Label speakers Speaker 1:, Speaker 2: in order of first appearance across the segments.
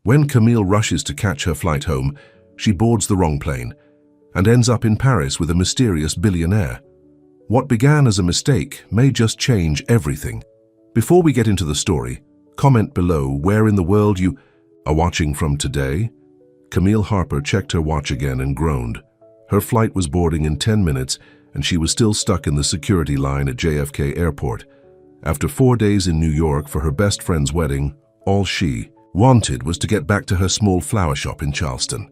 Speaker 1: When Camille rushes to catch her flight home, she boards the wrong plane and ends up in Paris with a mysterious billionaire. What began as a mistake may just change everything. Before we get into the story, comment below where in the world you are watching from today. Camille Harper checked her watch again and groaned. Her flight was boarding in 10 minutes and she was still stuck in the security line at JFK Airport. After 4 days in New York for her best friend's wedding, all she wanted was to get back to her small flower shop in Charleston.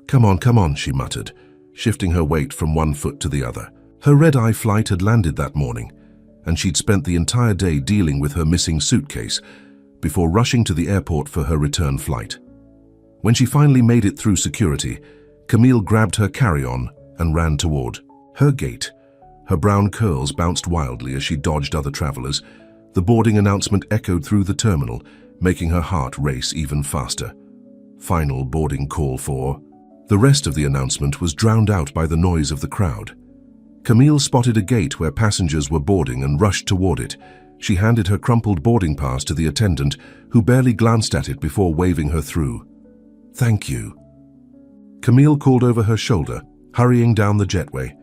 Speaker 1: Come on, she muttered, shifting her weight from one foot to the other. Her red-eye flight had landed that morning, and she'd spent the entire day dealing with her missing suitcase before rushing to the airport for her return flight. When she finally made it through security, Camille grabbed her carry-on and ran toward her gate. Her brown curls bounced wildly as she dodged other travelers. The boarding announcement echoed through the terminal, making her heart race even faster. Final boarding call for... The rest of the announcement was drowned out by the noise of the crowd. Camille spotted a gate where passengers were boarding and rushed toward it. She handed her crumpled boarding pass to the attendant, who barely glanced at it before waving her through. "Thank you." Camille called over her shoulder, hurrying down the jetway.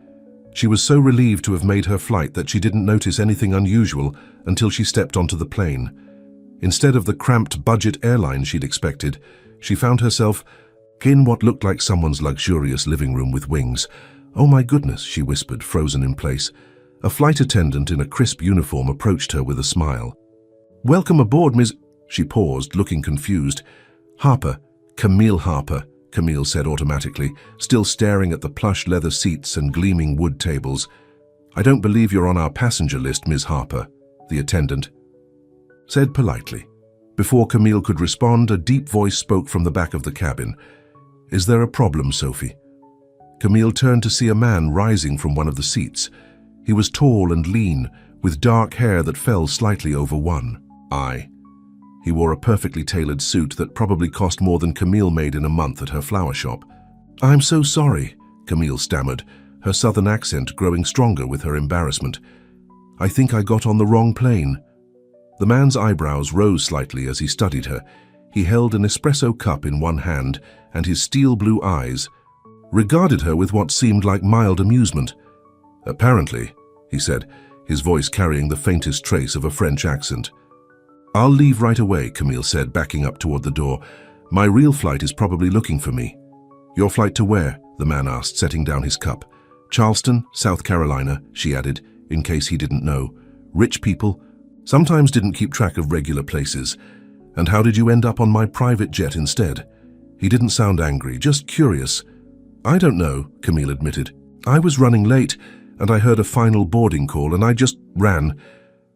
Speaker 1: She was so relieved to have made her flight that she didn't notice anything unusual until she stepped onto the plane. Instead of the cramped budget airline she'd expected, she found herself in what looked like someone's luxurious living room with wings. "Oh my goodness," she whispered, frozen in place. A flight attendant in a crisp uniform approached her with a smile. "Welcome aboard, Miss..." She paused, looking confused. "Harper, Camille Harper," Camille said automatically, still staring at the plush leather seats and gleaming wood tables. "I don't believe you're on our passenger list, Ms. Harper," the attendant said politely. Before Camille could respond, a deep voice spoke from the back of the cabin. "Is there a problem, Sophie?" Camille turned to see a man rising from one of the seats. He was tall and lean, with dark hair that fell slightly over one eye. He wore a perfectly tailored suit that probably cost more than Camille made in a month at her flower shop. "I'm so sorry," Camille stammered, her southern accent growing stronger with her embarrassment. "I think I got on the wrong plane." The man's eyebrows rose slightly as he studied her. He held an espresso cup in one hand, and his steel blue eyes regarded her with what seemed like mild amusement. "Apparently," he said, his voice carrying the faintest trace of a French accent. "I'll leave right away," Camille said, backing up toward the door. "My real flight is probably looking for me." "Your flight to where?" the man asked, setting down his cup. "Charleston, South Carolina," she added, in case he didn't know. "Rich people sometimes didn't keep track of regular places. And how did you end up on my private jet instead?" He didn't sound angry, just curious. "I don't know," Camille admitted. "I was running late, and I heard a final boarding call, and I just ran.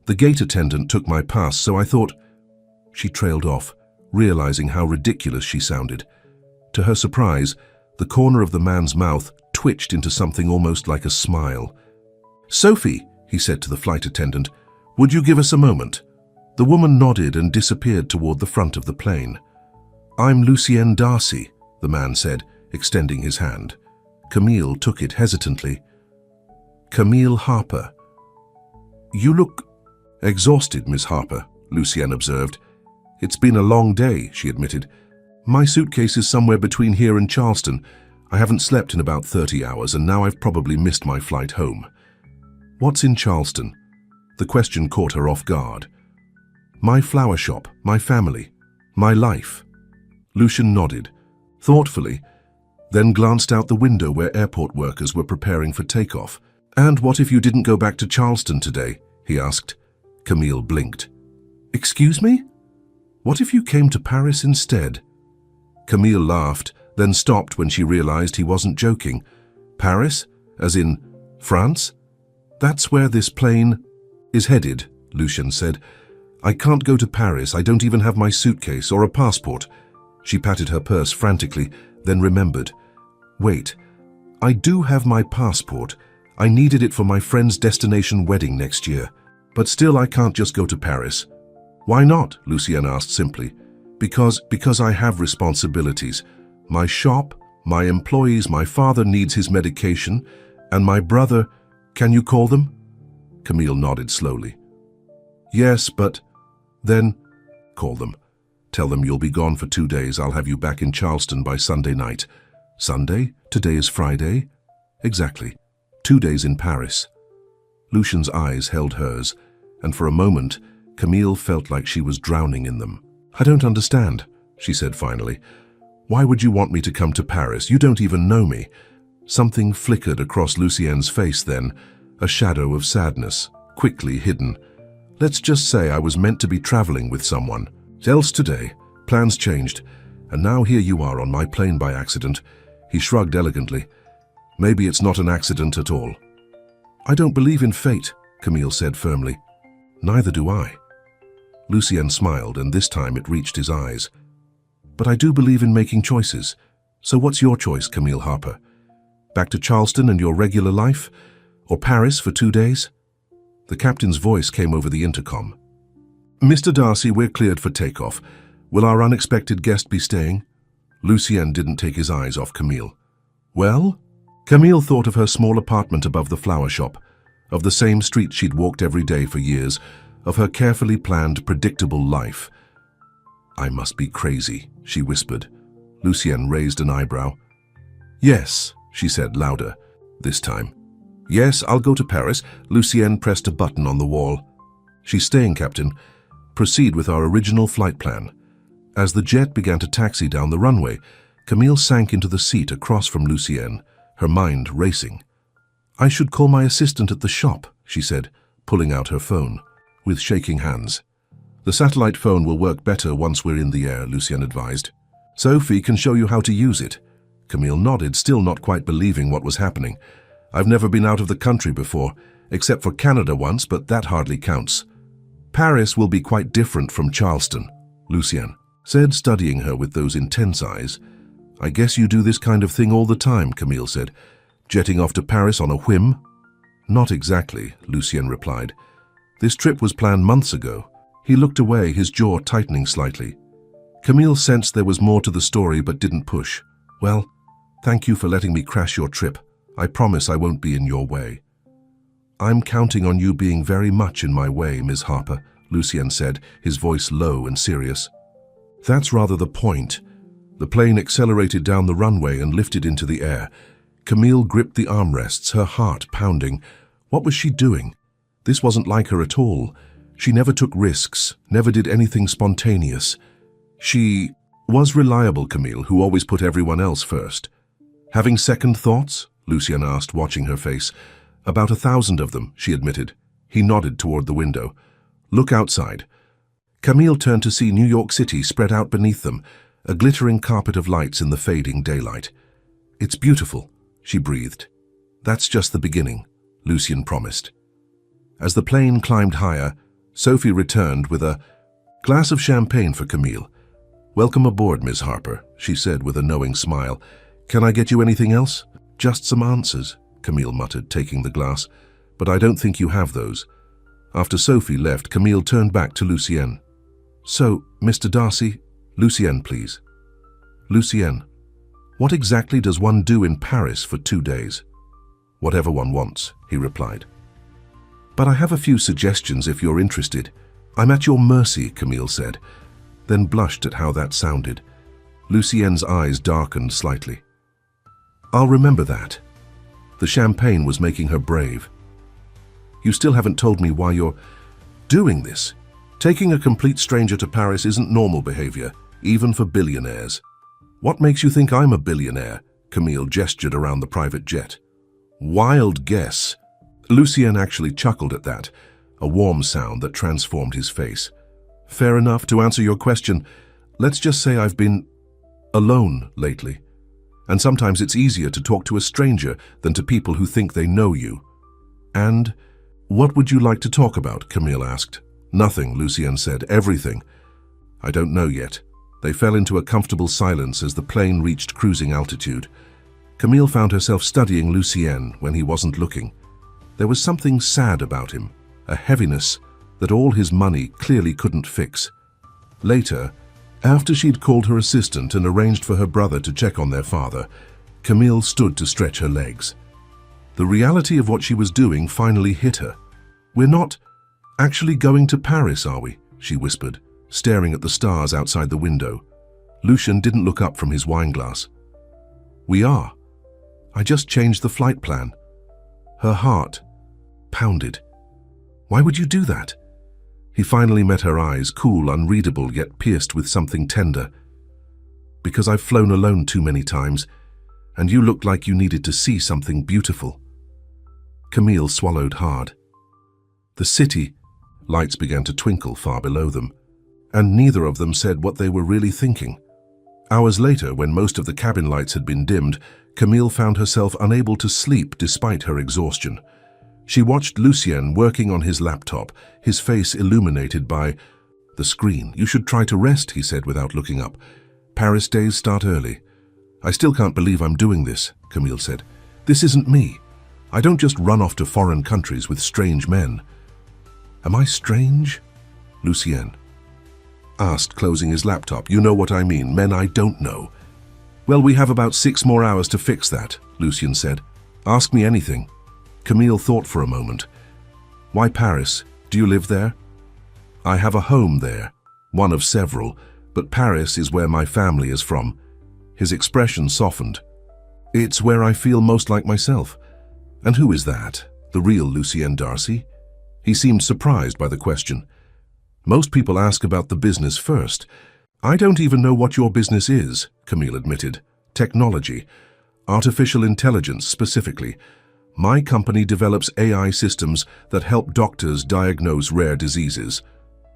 Speaker 1: The gate attendant took my pass, so I thought..." She trailed off, realizing how ridiculous she sounded. To her surprise, the corner of the man's mouth twitched into something almost like a smile. "Sophie," he said to the flight attendant, "would you give us a moment?" The woman nodded and disappeared toward the front of the plane. "I'm Lucien Darcy," the man said, extending his hand. Camille took it hesitantly. "Camille Harper." "You look exhausted, Miss Harper," Lucien observed. "It's been a long day," she admitted. "My suitcase is somewhere between here and Charleston. I haven't slept in about 30 hours, and now I've probably missed my flight home." "What's in Charleston?" The question caught her off guard. "My flower shop, my family, my life." Lucien nodded, thoughtfully, then glanced out the window where airport workers were preparing for takeoff. "And what if you didn't go back to Charleston today?" he asked. Camille blinked. "Excuse me? What if you came to Paris instead?" Camille laughed, then stopped when she realized he wasn't joking. "Paris? As in France? That's where this plane is headed," Lucien said. "I can't go to Paris. I don't even have my suitcase or a passport." She patted her purse frantically, then remembered. "Wait, I do have my passport. I needed it for my friend's destination wedding next year. But still, I can't just go to Paris." "Why not?" Lucien asked simply. Because I have responsibilities. My shop, my employees, my father needs his medication, and my brother..." "Can you call them?" Camille nodded slowly. "Yes, but..." "Then call them." Tell them you'll be gone for 2 days. I'll have you back in Charleston by Sunday night. Sunday? Today is Friday? Exactly. 2 days in Paris. Lucien's eyes held hers, and for a moment, Camille felt like she was drowning in them. I don't understand, she said finally. Why would you want me to come to Paris? You don't even know me. Something flickered across Lucien's face then, a shadow of sadness, quickly hidden. Let's just say I was meant to be traveling with someone. Else today, plans changed, and now here you are on my plane by accident. He shrugged elegantly. Maybe it's not an accident at all. I don't believe in fate, Camille said firmly. Neither do I. Lucien smiled, and this time it reached his eyes. But I do believe in making choices. So what's your choice, Camille Harper? Back to Charleston and your regular life? Or Paris for 2 days? The captain's voice came over the intercom. Mr. Darcy, we're cleared for takeoff. Will our unexpected guest be staying? Lucien didn't take his eyes off Camille. Well? Camille thought of her small apartment above the flower shop, of the same street she'd walked every day for years, of her carefully planned, predictable life. I must be crazy, she whispered. Lucien raised an eyebrow. Yes, she said louder, this time. Yes, I'll go to Paris. Lucien pressed a button on the wall. She's staying, Captain. Proceed with our original flight plan. As the jet began to taxi down the runway, Camille sank into the seat across from Lucien, her mind racing. I should call my assistant at the shop, she said, pulling out her phone, with shaking hands. The satellite phone will work better once we're in the air, Lucien advised. Sophie can show you how to use it. Camille nodded, still not quite believing what was happening. I've never been out of the country before, except for Canada once, but that hardly counts. Paris will be quite different from Charleston, Lucien said, studying her with those intense eyes. I guess you do this kind of thing all the time, Camille said. Jetting off to Paris on a whim? Not exactly, Lucien replied. This trip was planned months ago. He looked away, his jaw tightening slightly. Camille sensed there was more to the story but didn't push. Well, thank you for letting me crash your trip. I promise I won't be in your way. I'm counting on you being very much in my way, Ms. Harper, Lucien said, his voice low and serious. That's rather the point. The plane accelerated down the runway and lifted into the air. Camille gripped the armrests, her heart pounding. What was she doing? This wasn't like her at all. She never took risks, never did anything spontaneous. She was reliable, Camille, who always put everyone else first. Having second thoughts? Lucien asked, watching her face. About 1,000 of them, she admitted. He nodded toward the window. Look outside. Camille turned to see New York City spread out beneath them, a glittering carpet of lights in the fading daylight. It's beautiful, she breathed. That's just the beginning, Lucien promised. As the plane climbed higher, Sophie returned with a glass of champagne for Camille. Welcome aboard, Ms. Harper, she said with a knowing smile. Can I get you anything else? Just some answers, Camille muttered, taking the glass. But I don't think you have those. After Sophie left, Camille turned back to Lucien. So, Mr. Darcy, Lucien, please. Lucien, what exactly does one do in Paris for 2 days? Whatever one wants, he replied. But I have a few suggestions if you're interested. I'm at your mercy, Camille said, then blushed at how that sounded. Lucien's eyes darkened slightly. I'll remember that. The champagne was making her brave. You still haven't told me why you're doing this. Taking a complete stranger to Paris isn't normal behavior, even for billionaires. What makes you think I'm a billionaire? Camille gestured around the private jet. Wild guess. Lucien actually chuckled at that, a warm sound that transformed his face. Fair enough. To answer your question, let's just say I've been alone lately. And sometimes it's easier to talk to a stranger than to people who think they know you. And what would you like to talk about? Camille asked. Nothing, Lucien said. Everything. I don't know yet. They fell into a comfortable silence as the plane reached cruising altitude. Camille found herself studying Lucien when he wasn't looking. There was something sad about him, a heaviness that all his money clearly couldn't fix. Later, after she'd called her assistant and arranged for her brother to check on their father, Camille stood to stretch her legs. The reality of what she was doing finally hit her. We're not actually going to Paris, are we? She whispered, staring at the stars outside the window. Lucien didn't look up from his wineglass. "We are. I just changed the flight plan." Her heart pounded. Why would you do that? He finally met her eyes, cool, unreadable, yet pierced with something tender. "Because I've flown alone too many times, and you looked like you needed to see something beautiful." Camille swallowed hard. The city lights began to twinkle far below them, and neither of them said what they were really thinking. Hours later, when most of the cabin lights had been dimmed, Camille found herself unable to sleep despite her exhaustion. She watched Lucien working on his laptop, his face illuminated by the screen. "You should try to rest," he said without looking up. "Paris days start early." "I still can't believe I'm doing this," Camille said. "This isn't me. I don't just run off to foreign countries with strange men." "Am I strange?" Lucien asked, closing his laptop. "You know what I mean, men I don't know." "Well, we have about 6 more hours to fix that," Lucien said. "Ask me anything." Camille thought for a moment. "Why Paris? Do you live there?" "I have a home there, one of several, but Paris is where my family is from." His expression softened. "It's where I feel most like myself." "And who is that? The real Lucien Darcy?" He seemed surprised by the question. "Most people ask about the business first." "I don't even know what your business is," Camille admitted. "Technology. Artificial intelligence, specifically. My company develops AI systems that help doctors diagnose rare diseases."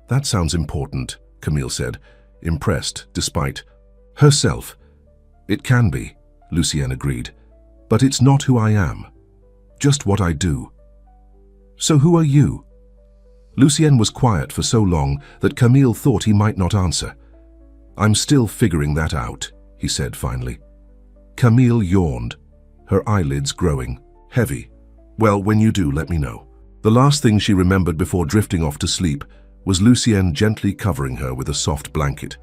Speaker 1: "That sounds important," Camille said, impressed despite herself. "It can be," Lucien agreed. "But it's not who I am. Just what I do." "So who are you?" Lucien was quiet for so long that Camille thought he might not answer. "I'm still figuring that out," he said finally. Camille yawned, her eyelids growing heavy. "Well, when you do, let me know." The last thing she remembered before drifting off to sleep was Lucien gently covering her with a soft blanket.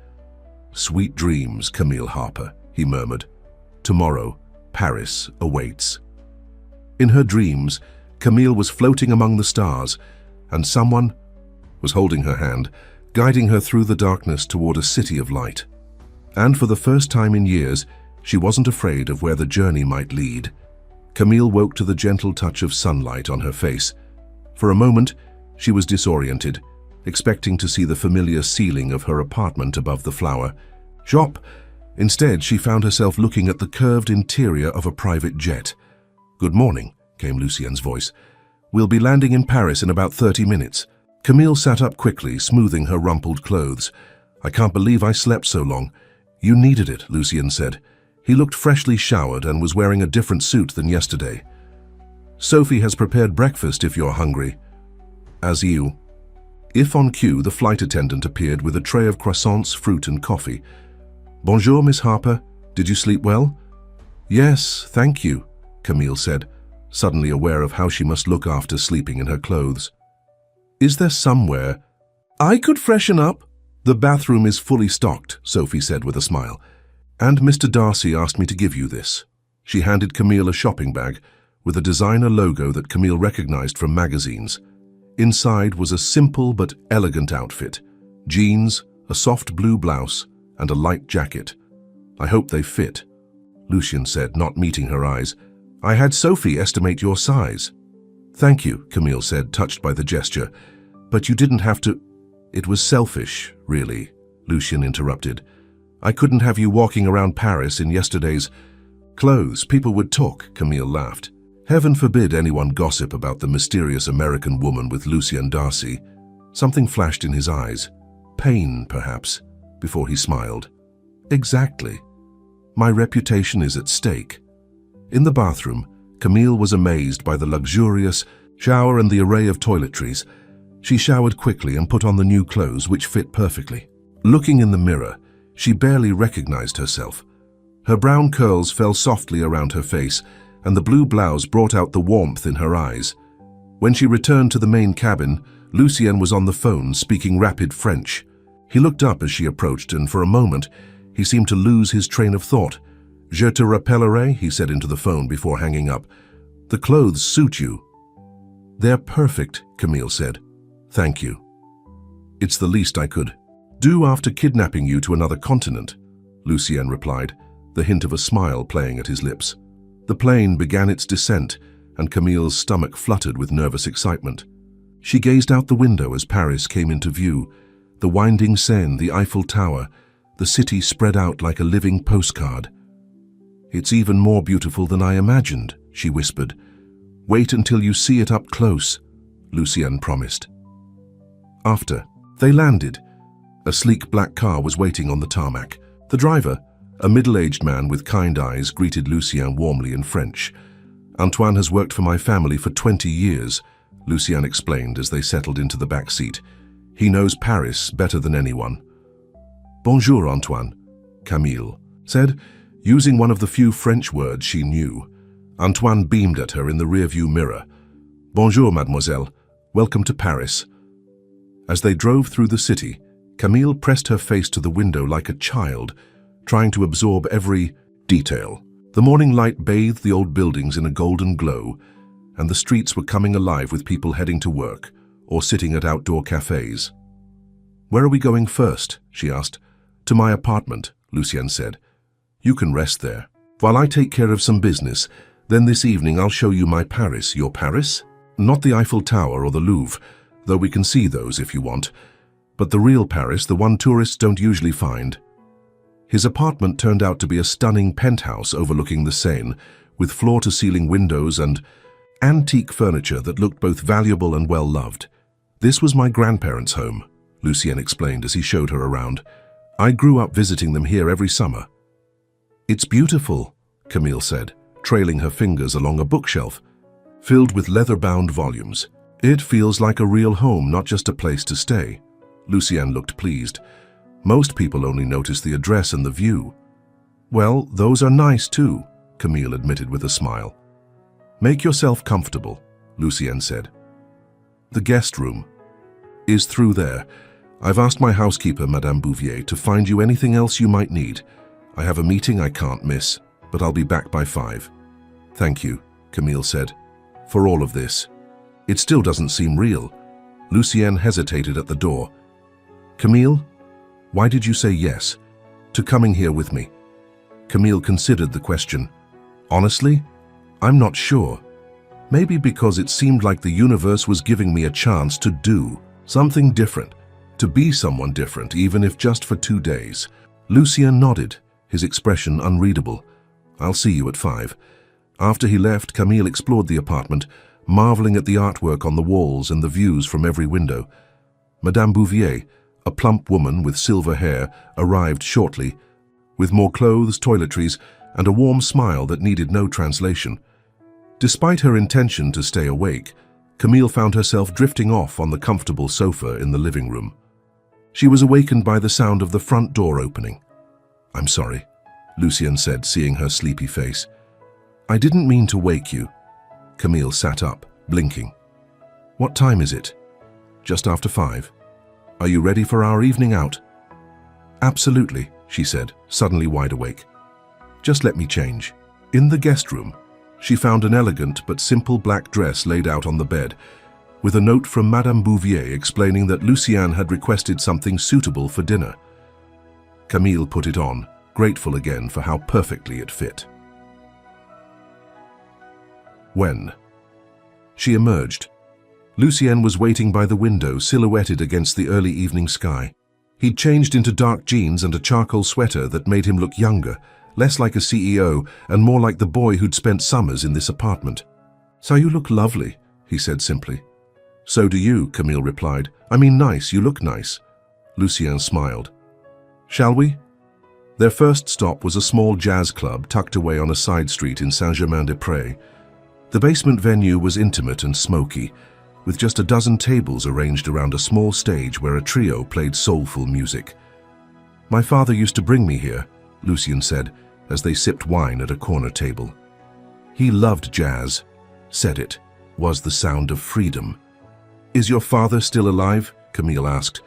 Speaker 1: "Sweet dreams, Camille Harper," he murmured. "Tomorrow, Paris awaits." In her dreams, Camille was floating among the stars, and someone was holding her hand, guiding her through the darkness toward a city of light. And for the first time in years, she wasn't afraid of where the journey might lead. Camille woke to the gentle touch of sunlight on her face. For a moment, she was disoriented, expecting to see the familiar ceiling of her apartment above the flower shop. Instead, she found herself looking at the curved interior of a private jet. "Good morning," came Lucien's voice. "We'll be landing in Paris in about 30 minutes. Camille sat up quickly, smoothing her rumpled clothes. "I can't believe I slept so long." "You needed it," Lucien said. He looked freshly showered and was wearing a different suit than yesterday. "Sophie has prepared breakfast if you're hungry." "As you." If on cue, the flight attendant appeared with a tray of croissants, fruit and coffee. "Bonjour, Miss Harper. Did you sleep well?" "Yes, thank you," Camille said, suddenly aware of how she must look after sleeping in her clothes. "Is there somewhere I could freshen up?" "The bathroom is fully stocked," Sophie said with a smile. "And Mr. Darcy asked me to give you this." She handed Camille a shopping bag with a designer logo that Camille recognized from magazines. Inside was a simple but elegant outfit: jeans, a soft blue blouse, and a light jacket. "I hope they fit," Lucien said, not meeting her eyes. "I had Sophie estimate your size." "Thank you," Camille said, touched by the gesture. "But you didn't have to." "It was selfish, really," Lucien interrupted. "I couldn't have you walking around Paris in yesterday's clothes. People would talk," Camille laughed. "Heaven forbid anyone gossip about the mysterious American woman with Lucien Darcy." Something flashed in his eyes. Pain, perhaps, before he smiled. "Exactly. My reputation is at stake." In the bathroom, Camille was amazed by the luxurious shower and the array of toiletries. She showered quickly and put on the new clothes, which fit perfectly. Looking in the mirror, she barely recognized herself. Her brown curls fell softly around her face, and the blue blouse brought out the warmth in her eyes. When she returned to the main cabin, Lucien was on the phone speaking rapid French. He looked up as she approached, and for a moment, he seemed to lose his train of thought. "Je te rappellerai," he said into the phone before hanging up. "The clothes suit you." "They're perfect," Camille said. "Thank you." "It's the least I could "Do after kidnapping you to another continent," Lucien replied, the hint of a smile playing at his lips. The plane began its descent, and Camille's stomach fluttered with nervous excitement. She gazed out the window as Paris came into view, the winding Seine, the Eiffel Tower, the city spread out like a living postcard. "It's even more beautiful than I imagined," she whispered. "Wait until you see it up close," Lucien promised. After they landed, a sleek black car was waiting on the tarmac. The driver, a middle-aged man with kind eyes, greeted Lucien warmly in French. "Antoine has worked for my family for 20 years, Lucien explained as they settled into the back seat. "He knows Paris better than anyone." "Bonjour, Antoine," Camille said, using one of the few French words she knew. Antoine beamed at her in the rearview mirror. "Bonjour, mademoiselle. Welcome to Paris." As they drove through the city, Camille pressed her face to the window like a child, trying to absorb every detail. The morning light bathed the old buildings in a golden glow, and the streets were coming alive with people heading to work or sitting at outdoor cafes. "Where are we going first?" she asked. "To my apartment," Lucien said. "You can rest there, while I take care of some business. Then this evening I'll show you my Paris." "Your Paris?" "Not the Eiffel Tower or the Louvre, though we can see those if you want. But the real Paris, the one tourists don't usually find." His apartment turned out to be a stunning penthouse overlooking the Seine, with floor-to-ceiling windows and antique furniture that looked both valuable and well-loved. "This was my grandparents' home," Lucien explained as he showed her around. "I grew up visiting them here every summer." "It's beautiful," Camille said, trailing her fingers along a bookshelf, filled with leather-bound volumes. "It feels like a real home, not just a place to stay." Lucien looked pleased. "Most people only notice the address and the view." "Well, those are nice too," Camille admitted with a smile. "Make yourself comfortable," Lucien said. "The guest room is through there. I've asked my housekeeper, Madame Bouvier, to find you anything else you might need. I have a meeting I can't miss, but I'll be back by 5. "Thank you," Camille said, "for all of this. It still doesn't seem real." Lucien hesitated at the door. "Camille, why did you say yes to coming here with me?" Camille considered the question. "Honestly, I'm not sure. Maybe because it seemed like the universe was giving me a chance to do something different, to be someone different, even if just for 2 days." Lucien nodded, his expression unreadable. "I'll see you at 5. After he left, Camille explored the apartment, marveling at the artwork on the walls and the views from every window. Madame Bouvier, a plump woman with silver hair, arrived shortly, with more clothes, toiletries, and a warm smile that needed no translation. Despite her intention to stay awake, Camille found herself drifting off on the comfortable sofa in the living room. She was awakened by the sound of the front door opening. "I'm sorry," Lucien said, seeing her sleepy face. "I didn't mean to wake you." Camille sat up, blinking. "What time is it?" "Just after 5. Are you ready for our evening out?" "Absolutely," she said, suddenly wide awake. "Just let me change." In the guest room, she found an elegant but simple black dress laid out on the bed, with a note from Madame Bouvier explaining that Lucien had requested something suitable for dinner. Camille put it on, grateful again for how perfectly it fit. When she emerged, Lucien was waiting by the window, silhouetted against the early evening sky. He'd changed into dark jeans and a charcoal sweater that made him look younger, less like a CEO and more like the boy who'd spent summers in this apartment. "So you look lovely," he said simply. "So do you," Camille replied. "I mean nice, you look nice." Lucien smiled. "Shall we?" Their first stop was a small jazz club tucked away on a side street in Saint-Germain-des-Prés. The basement venue was intimate and smoky, with just a dozen tables arranged around a small stage where a trio played soulful music. "My father used to bring me here," Lucien said, as they sipped wine at a corner table. "He loved jazz. Said it was the sound of freedom." "Is your father still alive?" Camille asked.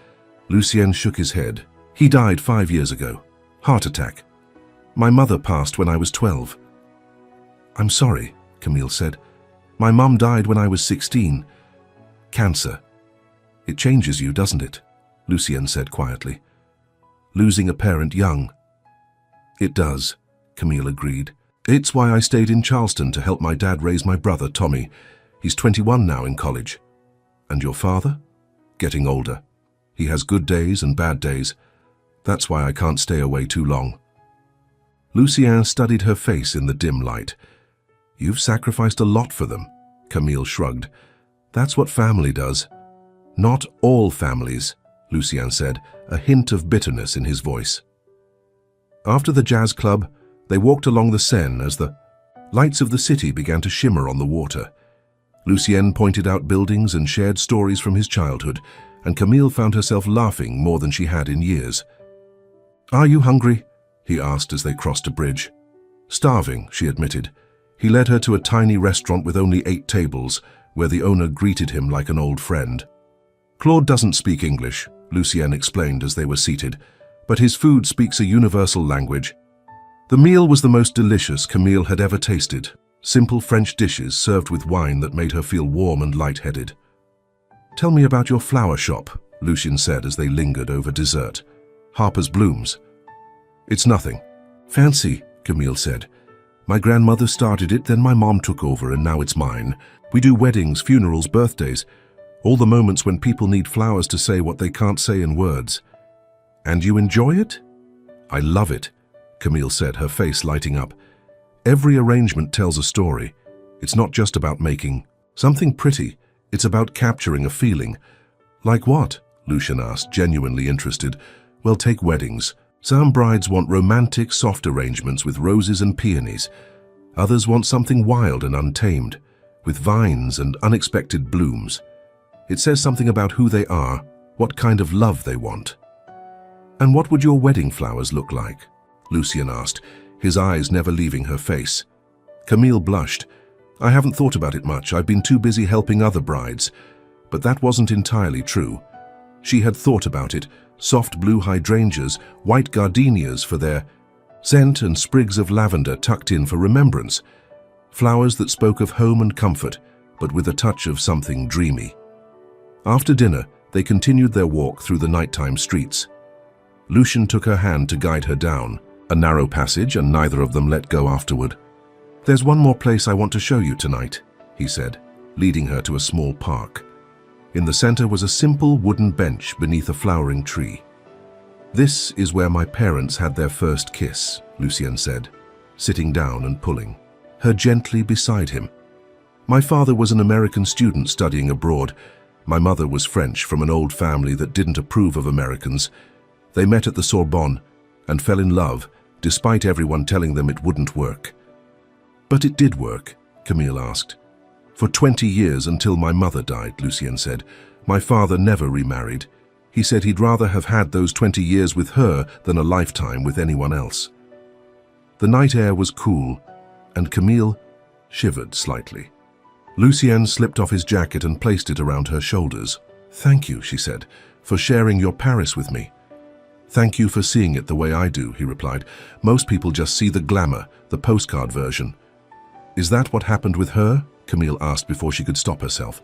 Speaker 1: Lucien shook his head. "He died 5 years ago. Heart attack. My mother passed when I was 12. "I'm sorry," Camille said. "My mum died when I was 16. Cancer. It changes you, doesn't it?" Lucien said quietly. losing a parent young. It does, Camille agreed. It's why I stayed in Charleston to help my dad raise my brother, Tommy. He's 21 now in college. And your father? Getting older. He has good days and bad days. That's why I can't stay away too long. Lucien studied her face in the dim light. You've sacrificed a lot for them, Camille shrugged. That's what family does. Not all families, Lucien said, a hint of bitterness in his voice. After the jazz club, they walked along the Seine as the lights of the city began to shimmer on the water. Lucien pointed out buildings and shared stories from his childhood, and Camille found herself laughing more than she had in years. Are you hungry? He asked as they crossed a bridge. Starving, she admitted. He led her to a tiny restaurant with only 8 tables, where the owner greeted him like an old friend. Claude doesn't speak English, Lucien explained as they were seated, but his food speaks a universal language. The meal was the most delicious Camille had ever tasted. Simple French dishes served with wine that made her feel warm and lightheaded. Tell me about your flower shop, Lucien said as they lingered over dessert. Harper's Blooms. It's nothing. Fancy, Camille said. My grandmother started it, then my mom took over, and now it's mine. We do weddings, funerals, birthdays, all the moments when people need flowers to say what they can't say in words. And you enjoy it? I love it, Camille said, her face lighting up. Every arrangement tells a story. It's not just about making something pretty, it's about capturing a feeling. Like what? Lucien asked, genuinely interested. Well, take weddings. Some brides want romantic, soft arrangements with roses and peonies. Others want something wild and untamed, with vines and unexpected blooms. It says something about who they are, what kind of love they want. And what would your wedding flowers look like? Lucien asked, his eyes never leaving her face. Camille blushed. I haven't thought about it much. I've been too busy helping other brides. But that wasn't entirely true. She had thought about it. Soft blue hydrangeas, white gardenias for their scent, and sprigs of lavender tucked in for remembrance. Flowers that spoke of home and comfort, but with a touch of something dreamy. After dinner, they continued their walk through the nighttime streets. Lucien took her hand to guide her down a narrow passage, and neither of them let go afterward. There's one more place I want to show you tonight, he said, leading her to a small park. In the center was a simple wooden bench beneath a flowering tree. This is where my parents had their first kiss, Lucien said, sitting down and pulling her gently beside him. My father was an American student studying abroad. My mother was French, from an old family that didn't approve of Americans. They met at the Sorbonne and fell in love, despite everyone telling them it wouldn't work. But it did work, Camille asked. For 20 years, until my mother died, Lucien said. My father never remarried. He said he'd rather have had those 20 years with her than a lifetime with anyone else. The night air was cool, and Camille shivered slightly. Lucien slipped off his jacket and placed it around her shoulders. Thank you, she said, for sharing your Paris with me. Thank you for seeing it the way I do, he replied. Most people just see the glamour, the postcard version. Is that what happened with her? Camille asked before she could stop herself.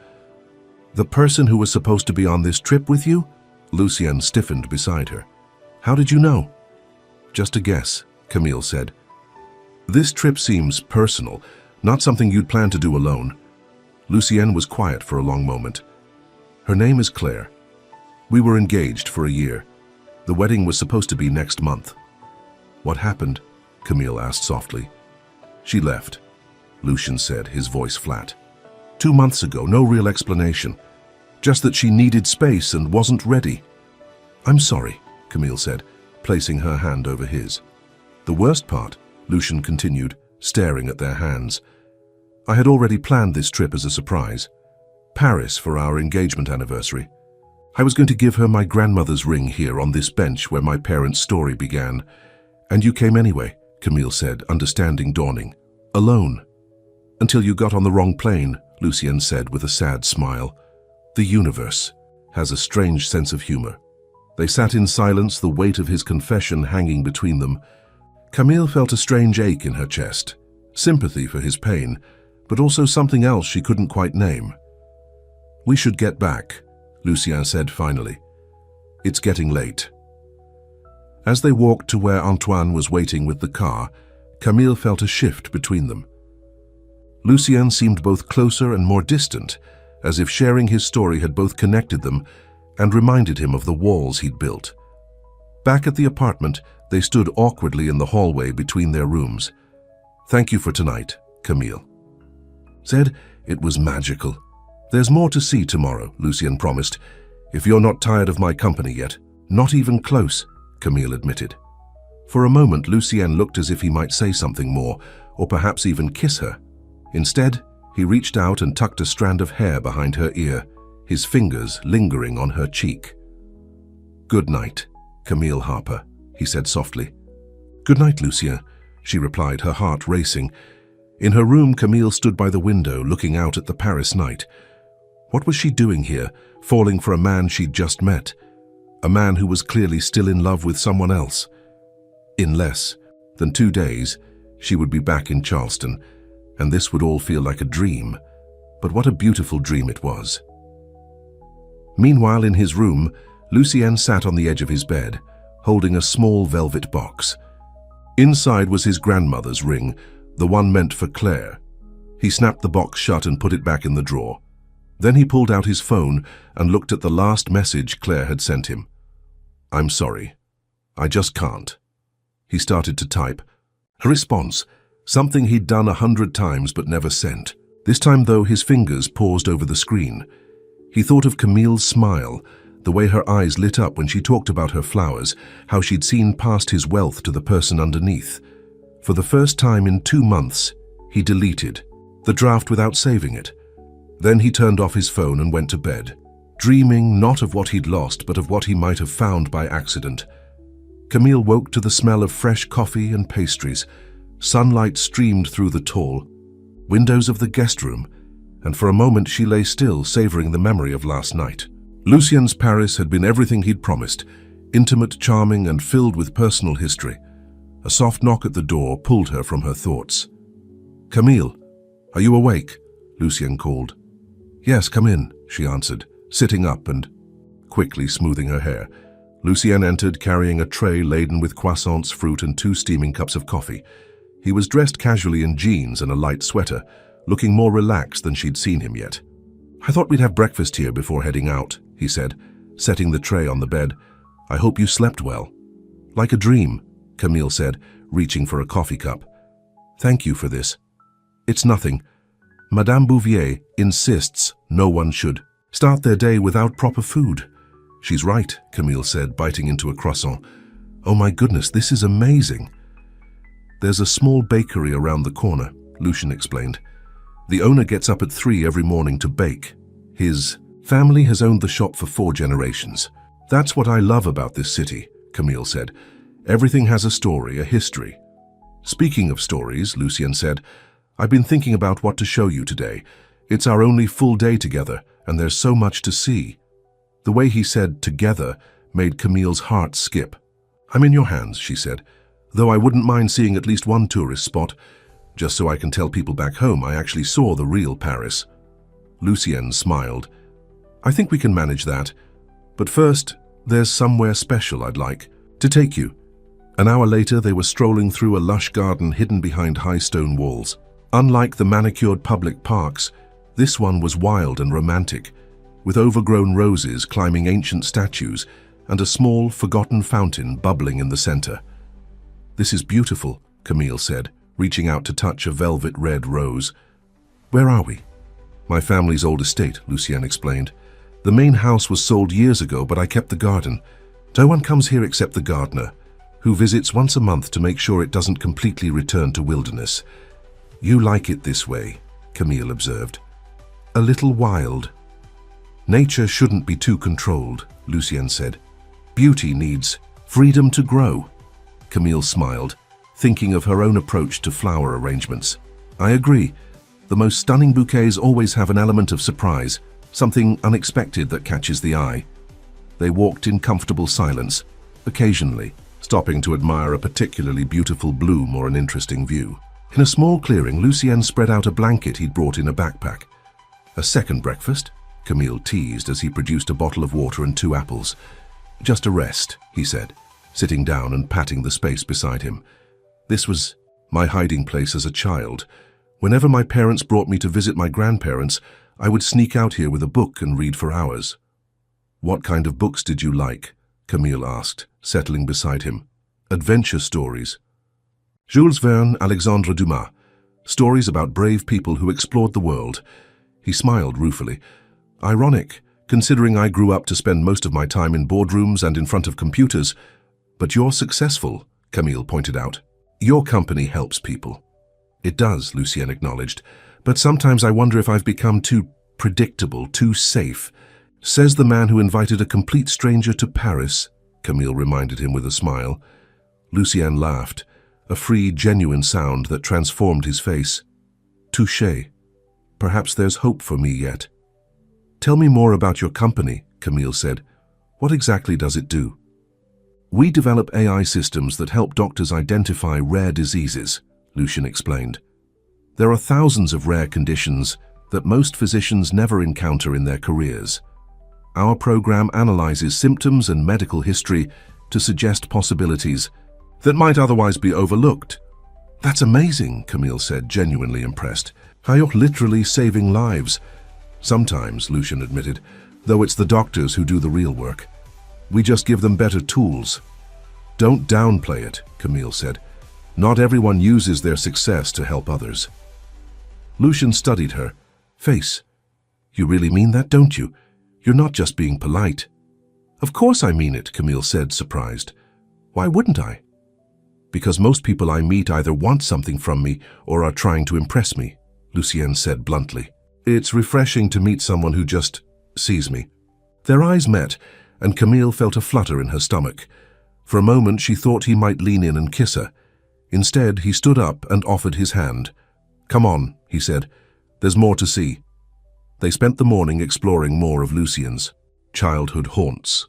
Speaker 1: The person who was supposed to be on this trip with you? Lucien stiffened beside her. How did you know? Just a guess, Camille said. This trip seems personal, not something you'd plan to do alone. Lucien was quiet for a long moment. Her name is Claire. We were engaged for a year. The wedding was supposed to be next month. What happened? Camille asked softly. She left, Lucien said, his voice flat. 2 months ago, no real explanation. Just that she needed space and wasn't ready. I'm sorry, Camille said, placing her hand over his. The worst part, Lucien continued, staring at their hands. I had already planned this trip as a surprise. Paris for our engagement anniversary. I was going to give her my grandmother's ring here on this bench where my parents' story began. And you came anyway, Camille said, understanding dawning. Alone. Until you got on the wrong plane, Lucien said with a sad smile. The universe has a strange sense of humor. They sat in silence, the weight of his confession hanging between them. Camille felt a strange ache in her chest, sympathy for his pain, but also something else she couldn't quite name. We should get back, Lucien said finally. It's getting late. As they walked to where Antoine was waiting with the car, Camille felt a shift between them. Lucien seemed both closer and more distant, as if sharing his story had both connected them and reminded him of the walls he'd built. Back at the apartment, they stood awkwardly in the hallway between their rooms. "Thank you for tonight," Camille said. "It was magical." "There's more to see tomorrow," Lucien promised. "If you're not tired of my company yet." "Not even close," Camille admitted. For a moment, Lucien looked as if he might say something more, or perhaps even kiss her. Instead, he reached out and tucked a strand of hair behind her ear, his fingers lingering on her cheek. "Good night, Camille Harper," he said softly. "Good night, Lucien," she replied, her heart racing. In her room, Camille stood by the window, looking out at the Paris night. What was she doing here, falling for a man she'd just met? A man who was clearly still in love with someone else. In less than 2 days, she would be back in Charleston, and this would all feel like a dream. But what a beautiful dream it was. Meanwhile, in his room, Lucien sat on the edge of his bed, holding a small velvet box. Inside was his grandmother's ring, the one meant for Claire. He snapped the box shut and put it back in the drawer. Then he pulled out his phone and looked at the last message Claire had sent him. "I'm sorry. I just can't." He started to type. A response, something he'd done 100 times but never sent. This time, though, his fingers paused over the screen. He thought of Camille's smile, the way her eyes lit up when she talked about her flowers, how she'd seen past his wealth to the person underneath. For the first time in 2 months, he deleted the draft without saving it. Then he turned off his phone and went to bed, dreaming not of what he'd lost but of what he might have found by accident. Camille woke to the smell of fresh coffee and pastries. Sunlight streamed through the tall windows of the guest room, and for a moment she lay still, savoring the memory of last night. Lucien's Paris had been everything he'd promised, intimate, charming, and filled with personal history. A soft knock at the door pulled her from her thoughts. "Camille, are you awake?" Lucien called. "Yes, come in," she answered, sitting up and quickly smoothing her hair. Lucien entered, carrying a tray laden with croissants, fruit, and 2 steaming cups of coffee. He was dressed casually in jeans and a light sweater, looking more relaxed than she'd seen him yet. "I thought we'd have breakfast here before heading out," he said, setting the tray on the bed. "I hope you slept well." "Like a dream," Camille said, reaching for a coffee cup. "Thank you for this." "It's nothing. Madame Bouvier insists no one should start their day without proper food." "She's right," Camille said, biting into a croissant. "Oh my goodness, this is amazing." "There's a small bakery around the corner," Lucien explained. "The owner gets up at 3 every morning to bake. His family has owned the shop for 4 generations. That's what I love about this city," Camille said. "Everything has a story, a history." "Speaking of stories," Lucien said, "I've been thinking about what to show you today. It's our only full day together, and there's so much to see." The way he said "together" made Camille's heart skip. "I'm in your hands," she said, "though I wouldn't mind seeing at least one tourist spot, just so I can tell people back home I actually saw the real Paris." Lucien smiled. "I think we can manage that. But first, there's somewhere special I'd like to take you." An hour later, they were strolling through a lush garden hidden behind high stone walls. Unlike the manicured public parks, this one was wild and romantic, with overgrown roses climbing ancient statues and a small, forgotten fountain bubbling in the center. "This is beautiful," Camille said, reaching out to touch a velvet red rose. "Where are we?" "My family's old estate," Lucien explained. "The main house was sold years ago, but I kept the garden. No one comes here except the gardener, who visits once a month to make sure it doesn't completely return to wilderness." "You like it this way," Camille observed. "A little wild." "Nature shouldn't be too controlled," Lucien said. "Beauty needs freedom to grow." Camille smiled, thinking of her own approach to flower arrangements. "I agree. The most stunning bouquets always have an element of surprise, something unexpected that catches the eye." They walked in comfortable silence, occasionally stopping to admire a particularly beautiful bloom or an interesting view. In a small clearing, Lucien spread out a blanket he'd brought in a backpack. "A second breakfast?" Camille teased as he produced a bottle of water and 2 apples. "Just a rest," he said, sitting down and patting the space beside him. This was my hiding place as a child. Whenever my parents brought me to visit my grandparents, I would sneak out here with a book and read for hours. What kind of books did you like? Camille asked, settling beside him. Adventure stories. Jules Verne, Alexandre Dumas. Stories about brave people who explored the world. He smiled ruefully. Ironic, considering I grew up to spend most of my time in boardrooms and in front of computers. But you're successful, Camille pointed out. Your company helps people. It does, Lucien acknowledged. But sometimes I wonder if I've become too predictable, too safe. Says the man who invited a complete stranger to Paris, Camille reminded him with a smile. Lucien laughed, a free, genuine sound that transformed his face. Touché. Perhaps there's hope for me yet. Tell me more about your company, Camille said. What exactly does it do? We develop AI systems that help doctors identify rare diseases, Lucien explained. There are thousands of rare conditions that most physicians never encounter in their careers. Our program analyzes symptoms and medical history to suggest possibilities that might otherwise be overlooked. That's amazing, Camille said, genuinely impressed. How you're literally saving lives. Sometimes, Lucien admitted, though it's the doctors who do the real work. We just give them better tools. Don't downplay it, Camille said. Not everyone uses their success to help others. Lucien studied her face. You really mean that, don't you? You're not just being polite. Of course I mean it, Camille said, surprised. Why wouldn't I? Because most people I meet either want something from me or are trying to impress me, Lucien said bluntly. It's refreshing to meet someone who just sees me. Their eyes met, and Camille felt a flutter in her stomach. For a moment she thought he might lean in and kiss her. Instead, he stood up and offered his hand. Come on, he said. There's more to see. They spent the morning exploring more of Lucien's childhood haunts.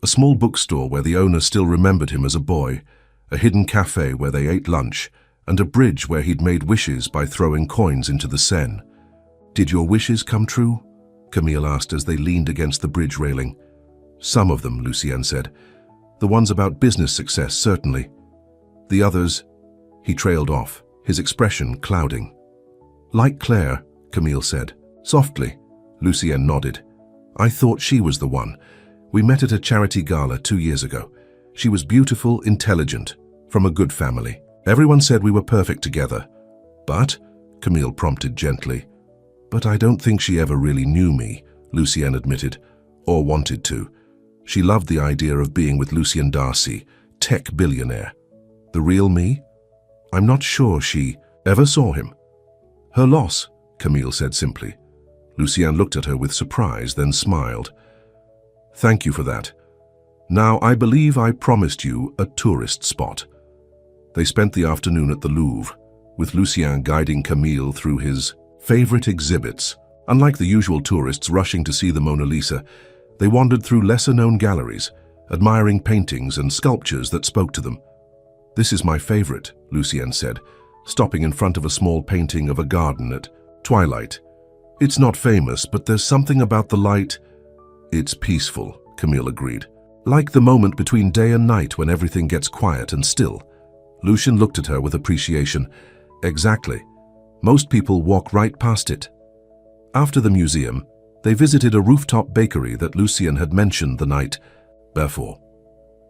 Speaker 1: A small bookstore where the owner still remembered him as a boy, a hidden cafe where they ate lunch, and a bridge where he'd made wishes by throwing coins into the Seine. Did your wishes come true? Camille asked as they leaned against the bridge railing. Some of them, Lucien said. The ones about business success, certainly. The others, he trailed off, his expression clouding. Like Claire, Camille said. Softly, Lucien nodded. I thought she was the one. We met at a charity gala 2 years ago. She was beautiful, intelligent, from a good family. Everyone said we were perfect together. But, Camille prompted gently. But I don't think she ever really knew me, Lucien admitted, or wanted to. She loved the idea of being with Lucien Darcy, tech billionaire. The real me? I'm not sure she ever saw him. Her loss, Camille said simply. Lucien looked at her with surprise, then smiled. Thank you for that. Now, I believe I promised you a tourist spot. They spent the afternoon at the Louvre, with Lucien guiding Camille through his favorite exhibits. Unlike the usual tourists rushing to see the Mona Lisa, they wandered through lesser-known galleries, admiring paintings and sculptures that spoke to them. This is my favorite, Lucien said, stopping in front of a small painting of a garden at twilight. It's not famous, but there's something about the light. It's peaceful, Camille agreed. Like the moment between day and night when everything gets quiet and still. Lucien looked at her with appreciation. Exactly. Most people walk right past it. After the museum, they visited a rooftop bakery that Lucien had mentioned the night before.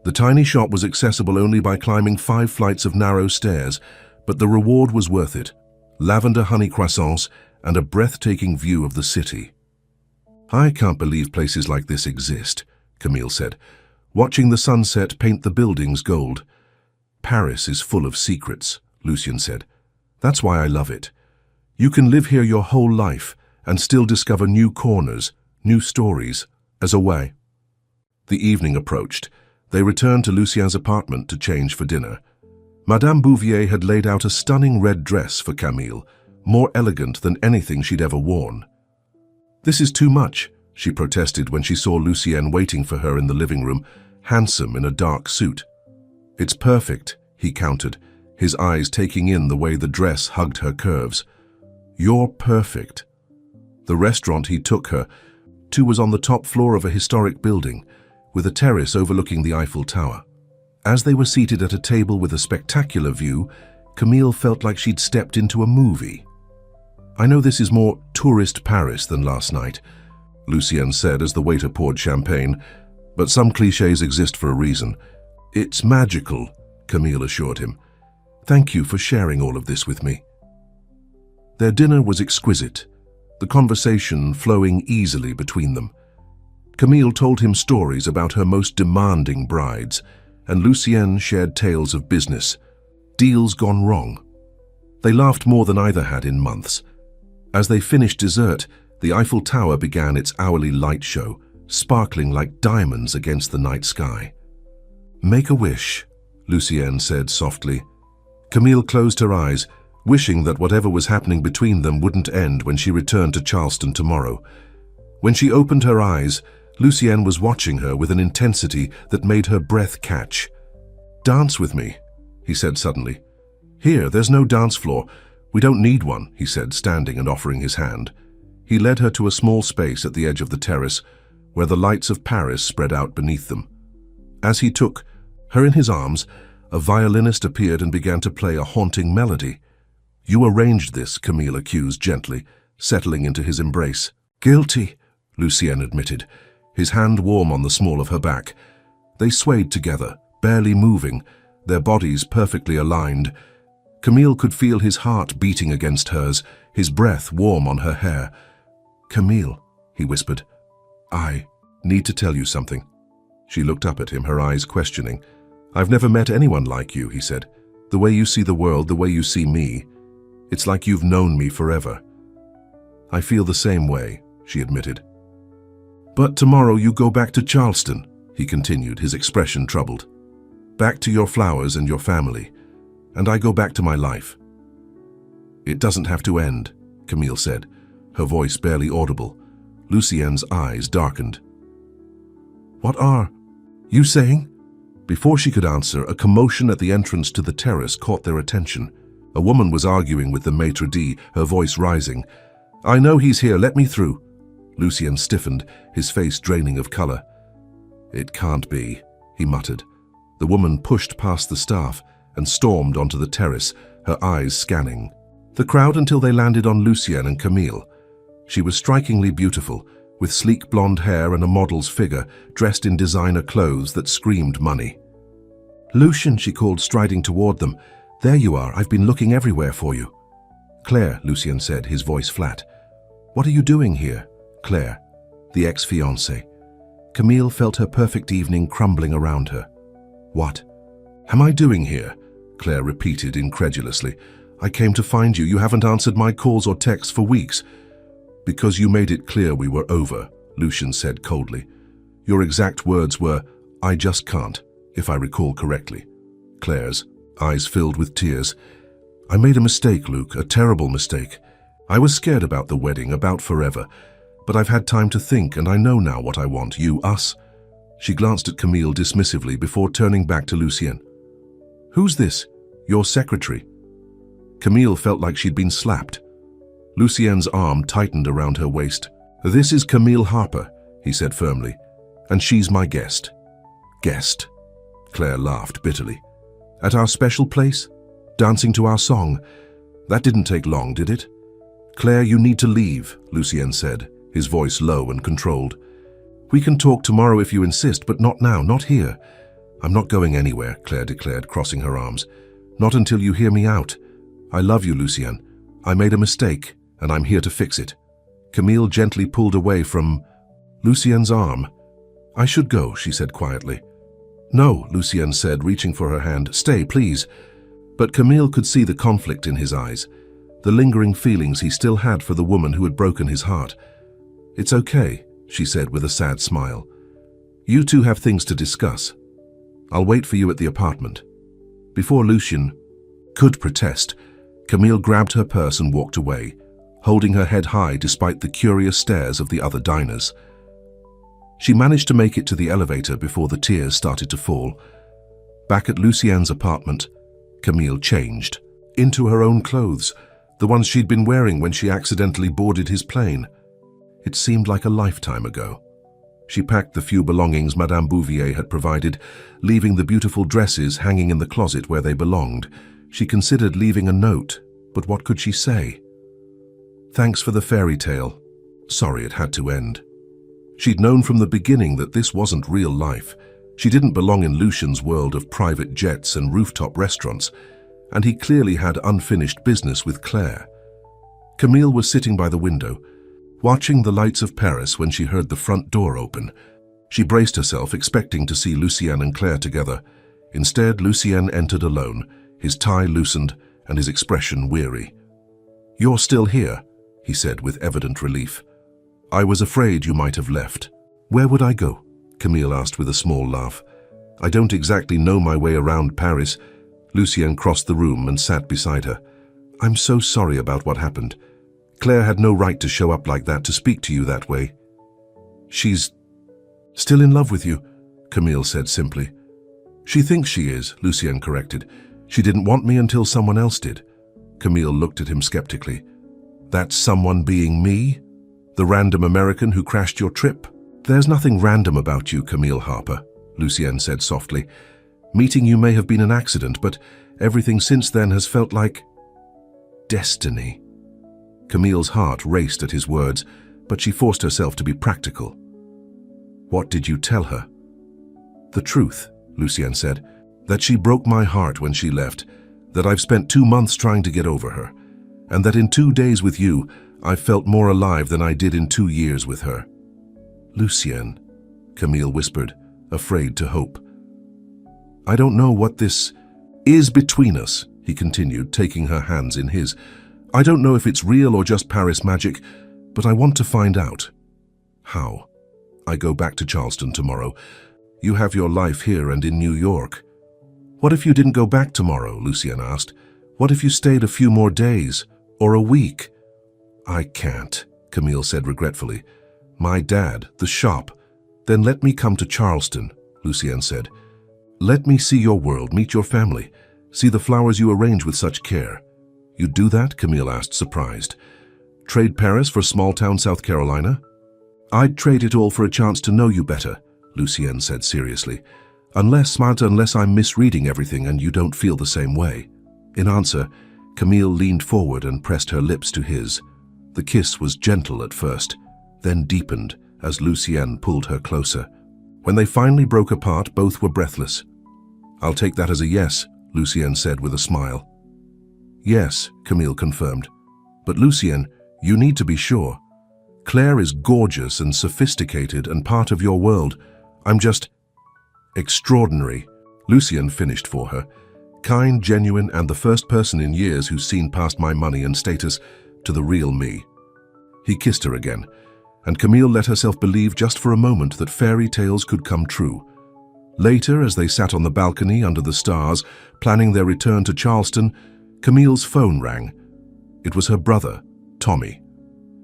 Speaker 1: The tiny shop was accessible only by climbing 5 flights of narrow stairs, but the reward was worth it. Lavender honey croissants and a breathtaking view of the city. I can't believe places like this exist, Camille said, watching the sunset paint the buildings gold. Paris is full of secrets, Lucien said. That's why I love it. You can live here your whole life and still discover new corners, new stories, as a way. The evening approached. They returned to Lucien's apartment to change for dinner. Madame Bouvier had laid out a stunning red dress for Camille, more elegant than anything she'd ever worn. This is too much, she protested when she saw Lucien waiting for her in the living room, handsome in a dark suit. It's perfect, he countered, his eyes taking in the way the dress hugged her curves. You're perfect. The restaurant he took her to was on the top floor of a historic building, with a terrace overlooking the Eiffel Tower. As they were seated at a table with a spectacular view, Camille felt like she'd stepped into a movie. "I know this is more tourist Paris than last night," Lucien said as the waiter poured champagne, "but some clichés exist for a reason." "It's magical," Camille assured him. "Thank you for sharing all of this with me." Their dinner was exquisite, the conversation flowing easily between them. Camille told him stories about her most demanding brides, and Lucien shared tales of business, deals gone wrong. They laughed more than either had in months. As they finished dessert, the Eiffel Tower began its hourly light show, sparkling like diamonds against the night sky. "Make a wish," Lucien said softly. Camille closed her eyes, wishing that whatever was happening between them wouldn't end when she returned to Charleston tomorrow. When she opened her eyes, Lucien was watching her with an intensity that made her breath catch. "Dance with me," he said suddenly. "Here, there's no dance floor. We don't need one," he said, standing and offering his hand. He led her to a small space at the edge of the terrace, where the lights of Paris spread out beneath them. As he took her in his arms, a violinist appeared and began to play a haunting melody. "You arranged this," Camille accused gently, settling into his embrace. "Guilty," Lucien admitted, his hand warm on the small of her back. They swayed together, barely moving, their bodies perfectly aligned. Camille could feel his heart beating against hers, his breath warm on her hair. "Camille," he whispered, "I need to tell you something." She looked up at him, her eyes questioning. "I've never met anyone like you," he said. "The way you see the world, the way you see me. It's like you've known me forever." "I feel the same way," she admitted. "But tomorrow you go back to Charleston," he continued, his expression troubled. "Back to your flowers and your family, and I go back to my life." "It doesn't have to end," Camille said, her voice barely audible. Lucien's eyes darkened. "What are you saying?" Before she could answer, a commotion at the entrance to the terrace caught their attention. A woman was arguing with the maitre d', her voice rising. "I know he's here, let me through." Lucien stiffened, his face draining of color. "It can't be," he muttered. The woman pushed past the staff and stormed onto the terrace, her eyes scanning the crowd until they landed on Lucien and Camille. She was strikingly beautiful, with sleek blonde hair and a model's figure, dressed in designer clothes that screamed money. "Lucien," she called, striding toward them. "There you are, I've been looking everywhere for you." "Claire," Lucien said, his voice flat. "What are you doing here?" Claire, the ex-fiancée. Camille felt her perfect evening crumbling around her. "What am I doing here?" Claire repeated incredulously. "I came to find you. You haven't answered my calls or texts for weeks." "Because you made it clear we were over," Lucien said coldly. "Your exact words were, 'I just can't,' if I recall correctly." Claire's eyes filled with tears. "I made a mistake, Luke, a terrible mistake. I was scared about the wedding, about forever. But I've had time to think, and I know now what I want. You, us." She glanced at Camille dismissively before turning back to Lucien. "Who's this? Your secretary?" Camille felt like she'd been slapped. Lucien's arm tightened around her waist. "This is Camille Harper," he said firmly, "and she's my guest." "Guest?" Claire laughed bitterly. "At our special place? Dancing to our song? That didn't take long, did it?" "Claire, you need to leave," Lucien said, his voice low and controlled. "We can talk tomorrow if you insist, but not now, not here." "I'm not going anywhere," Claire declared, crossing her arms. "Not until you hear me out. I love you, Lucien. I made a mistake, and I'm here to fix it." Camille gently pulled away from Lucien's arm. "I should go," she said quietly. "No," Lucien said, reaching for her hand. "Stay, please." But Camille could see the conflict in his eyes, the lingering feelings he still had for the woman who had broken his heart. "It's okay," she said with a sad smile. "You two have things to discuss. I'll wait for you at the apartment." Before Lucien could protest, Camille grabbed her purse and walked away, holding her head high despite the curious stares of the other diners. She managed to make it to the elevator before the tears started to fall. Back at Lucien's apartment, Camille changed into her own clothes, the ones she'd been wearing when she accidentally boarded his plane. It seemed like a lifetime ago. She packed the few belongings Madame Bouvier had provided, leaving the beautiful dresses hanging in the closet where they belonged. She considered leaving a note, but what could she say? Thanks for the fairy tale. Sorry it had to end. She'd known from the beginning that this wasn't real life. She didn't belong in Lucien's world of private jets and rooftop restaurants, and he clearly had unfinished business with Claire. Camille was sitting by the window, watching the lights of Paris when she heard the front door open. She braced herself, expecting to see Lucien and Claire together. Instead, Lucien entered alone, his tie loosened and his expression weary. "You're still here," he said with evident relief. "I was afraid you might have left." "Where would I go?" Camille asked with a small laugh. "I don't exactly know my way around Paris." Lucien crossed the room and sat beside her. "I'm so sorry about what happened. Claire had no right to show up like that, to speak to you that way." "She's still in love with you," Camille said simply. "She thinks she is," Lucien corrected. "She didn't want me until someone else did." Camille looked at him skeptically. "That someone being me? The random American who crashed your trip?" "There's nothing random about you, Camille Harper," Lucien said softly. "Meeting you may have been an accident, but everything since then has felt like destiny." Camille's heart raced at his words, but she forced herself to be practical. "What did you tell her?" "The truth," Lucien said, "that she broke my heart when she left, that I've spent 2 months trying to get over her, and that in 2 days with you, I've felt more alive than I did in 2 years with her." "Lucien," Camille whispered, afraid to hope. "I don't know what this is between us," he continued, taking her hands in his. "I don't know if it's real or just Paris magic, but I want to find out." "How?" "I go back to Charleston tomorrow. You have your life here and in New York." "What if you didn't go back tomorrow?" Lucien asked. "What if you stayed a few more days, or a week?" "I can't," Camille said regretfully. "My dad, the shop." "Then let me come to Charleston," Lucien said. "Let me see your world, meet your family, see the flowers you arrange with such care." "You'd do that?" Camille asked, surprised. "Trade Paris for small-town South Carolina?" "I'd trade it all for a chance to know you better," Lucien said seriously. Unless I'm misreading everything and you don't feel the same way." In answer, Camille leaned forward and pressed her lips to his. The kiss was gentle at first, then deepened as Lucien pulled her closer. When they finally broke apart, both were breathless. "I'll take that as a yes," Lucien said with a smile. "Yes," Camille confirmed. "But Lucien, you need to be sure. Claire is gorgeous and sophisticated and part of your world. I'm just extraordinary," Lucien finished for her. "Kind, genuine, and the first person in years who's seen past my money and status to the real me." He kissed her again, and Camille let herself believe just for a moment that fairy tales could come true. Later, as they sat on the balcony under the stars, planning their return to Charleston, Camille's phone rang. It was her brother, Tommy.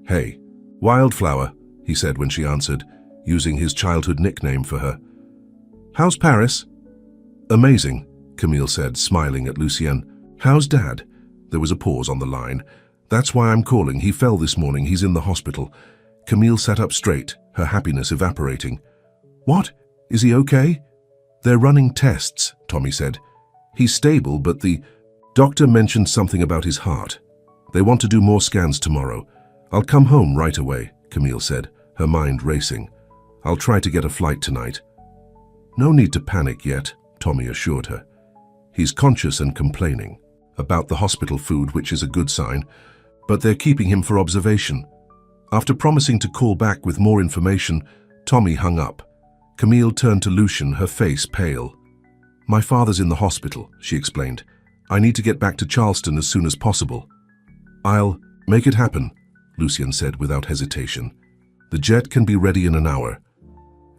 Speaker 1: "Hey, Wildflower," he said when she answered, using his childhood nickname for her. "How's Paris?" "Amazing," Camille said, smiling at Lucien. "How's Dad?" There was a pause on the line. "That's why I'm calling. He fell this morning. He's in the hospital." Camille sat up straight, her happiness evaporating. "What? Is he okay?" "They're running tests," Tommy said. "He's stable, but the doctor mentioned something about his heart. They want to do more scans tomorrow." "I'll come home right away," Camille said, her mind racing. "I'll try to get a flight tonight." "No need to panic yet," Tommy assured her. "He's conscious and complaining about the hospital food, which is a good sign, but they're keeping him for observation." After promising to call back with more information, Tommy hung up. Camille turned to Lucien, her face pale. "My father's in the hospital," she explained. "I need to get back to Charleston as soon as possible." "I'll make it happen," Lucien said without hesitation. "The jet can be ready in an hour."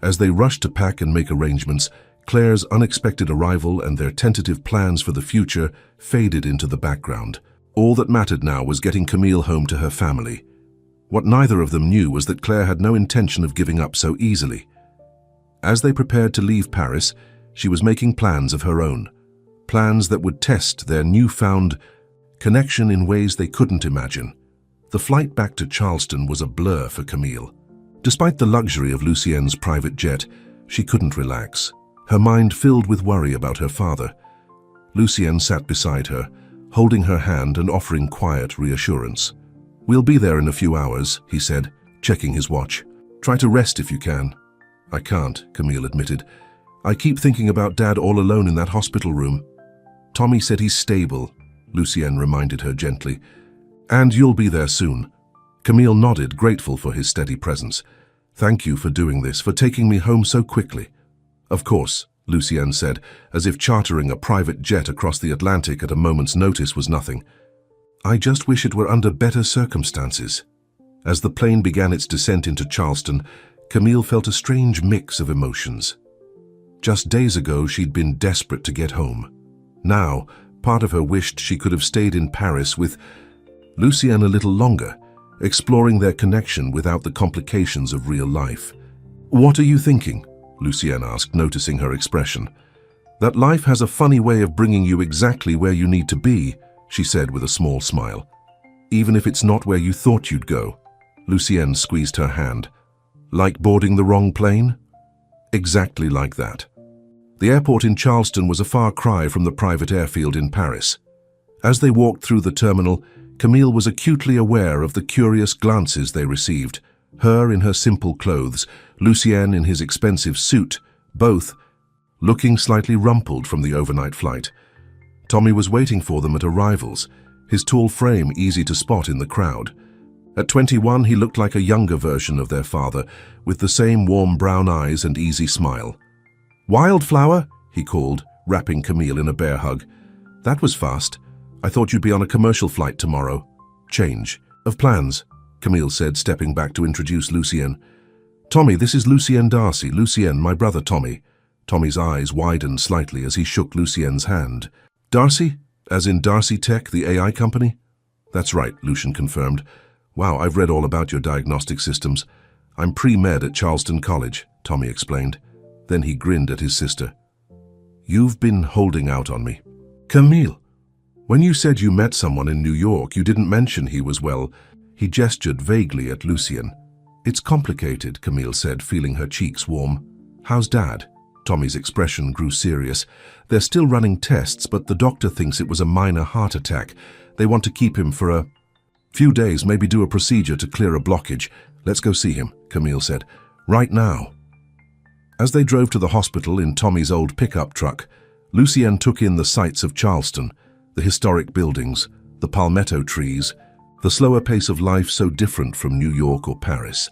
Speaker 1: As they rushed to pack and make arrangements, Claire's unexpected arrival and their tentative plans for the future faded into the background. All that mattered now was getting Camille home to her family. What neither of them knew was that Claire had no intention of giving up so easily. As they prepared to leave Paris, she was making plans of her own. Plans that would test their newfound connection in ways they couldn't imagine. The flight back to Charleston was a blur for Camille. Despite the luxury of Lucienne's private jet, she couldn't relax, her mind filled with worry about her father. Lucienne sat beside her, holding her hand and offering quiet reassurance. "We'll be there in a few hours," he said, checking his watch. "Try to rest if you can." "I can't," Camille admitted. "I keep thinking about Dad all alone in that hospital room." "Tommy said he's stable," Lucienne reminded her gently. "And you'll be there soon." Camille nodded, grateful for his steady presence. "Thank you for doing this, for taking me home so quickly." "Of course," Lucienne said, as if chartering a private jet across the Atlantic at a moment's notice was nothing. "I just wish it were under better circumstances." As the plane began its descent into Charleston, Camille felt a strange mix of emotions. Just days ago, she'd been desperate to get home. Now, part of her wished she could have stayed in Paris with Lucienne a little longer, exploring their connection without the complications of real life. "What are you thinking?" Lucienne asked, noticing her expression. "That life has a funny way of bringing you exactly where you need to be," she said with a small smile. "Even if it's not where you thought you'd go." Lucienne squeezed her hand. "Like boarding the wrong plane?" "Exactly like that." The airport in Charleston was a far cry from the private airfield in Paris. As they walked through the terminal, Camille was acutely aware of the curious glances they received, her in her simple clothes, Lucienne in his expensive suit, both looking slightly rumpled from the overnight flight. Tommy was waiting for them at arrivals, his tall frame easy to spot in the crowd. At 21, he looked like a younger version of their father, with the same warm brown eyes and easy smile. "Wildflower," he called, wrapping Camille in a bear hug. "That was fast. I thought you'd be on a commercial flight tomorrow." "Change of plans," Camille said, stepping back to introduce Lucienne. "Tommy, this is Lucienne Darcy. Lucienne, my brother Tommy." Tommy's eyes widened slightly as he shook Lucienne's hand. "Darcy? As in Darcy Tech, the AI company?" "That's right," Lucien confirmed. "Wow, I've read all about your diagnostic systems. I'm pre-med at Charleston College," Tommy explained. Then he grinned at his sister. "You've been holding out on me." "Camille, when you said you met someone in New York, you didn't mention he was well." He gestured vaguely at Lucienne. "It's complicated," Camille said, feeling her cheeks warm. "How's Dad?" Tommy's expression grew serious. "They're still running tests, but the doctor thinks it was a minor heart attack. They want to keep him for a few days, maybe do a procedure to clear a blockage." "Let's go see him," Camille said. "Right now." As they drove to the hospital in Tommy's old pickup truck, Lucienne took in the sights of Charleston, the historic buildings, the palmetto trees, the slower pace of life so different from New York or Paris.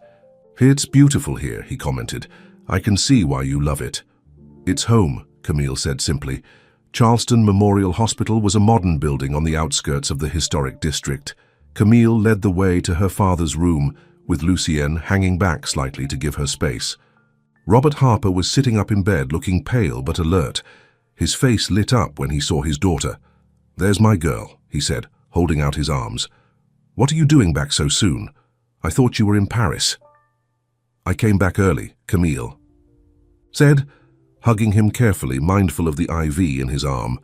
Speaker 1: "It's beautiful here," he commented. "I can see why you love it." "It's home," Camille said simply. Charleston Memorial Hospital was a modern building on the outskirts of the historic district. Camille led the way to her father's room, with Lucienne hanging back slightly to give her space. Robert Harper was sitting up in bed, looking pale but alert. His face lit up when he saw his daughter. "There's my girl," he said, holding out his arms. "What are you doing back so soon? I thought you were in Paris." "I came back early," Camille said, hugging him carefully, mindful of the IV in his arm.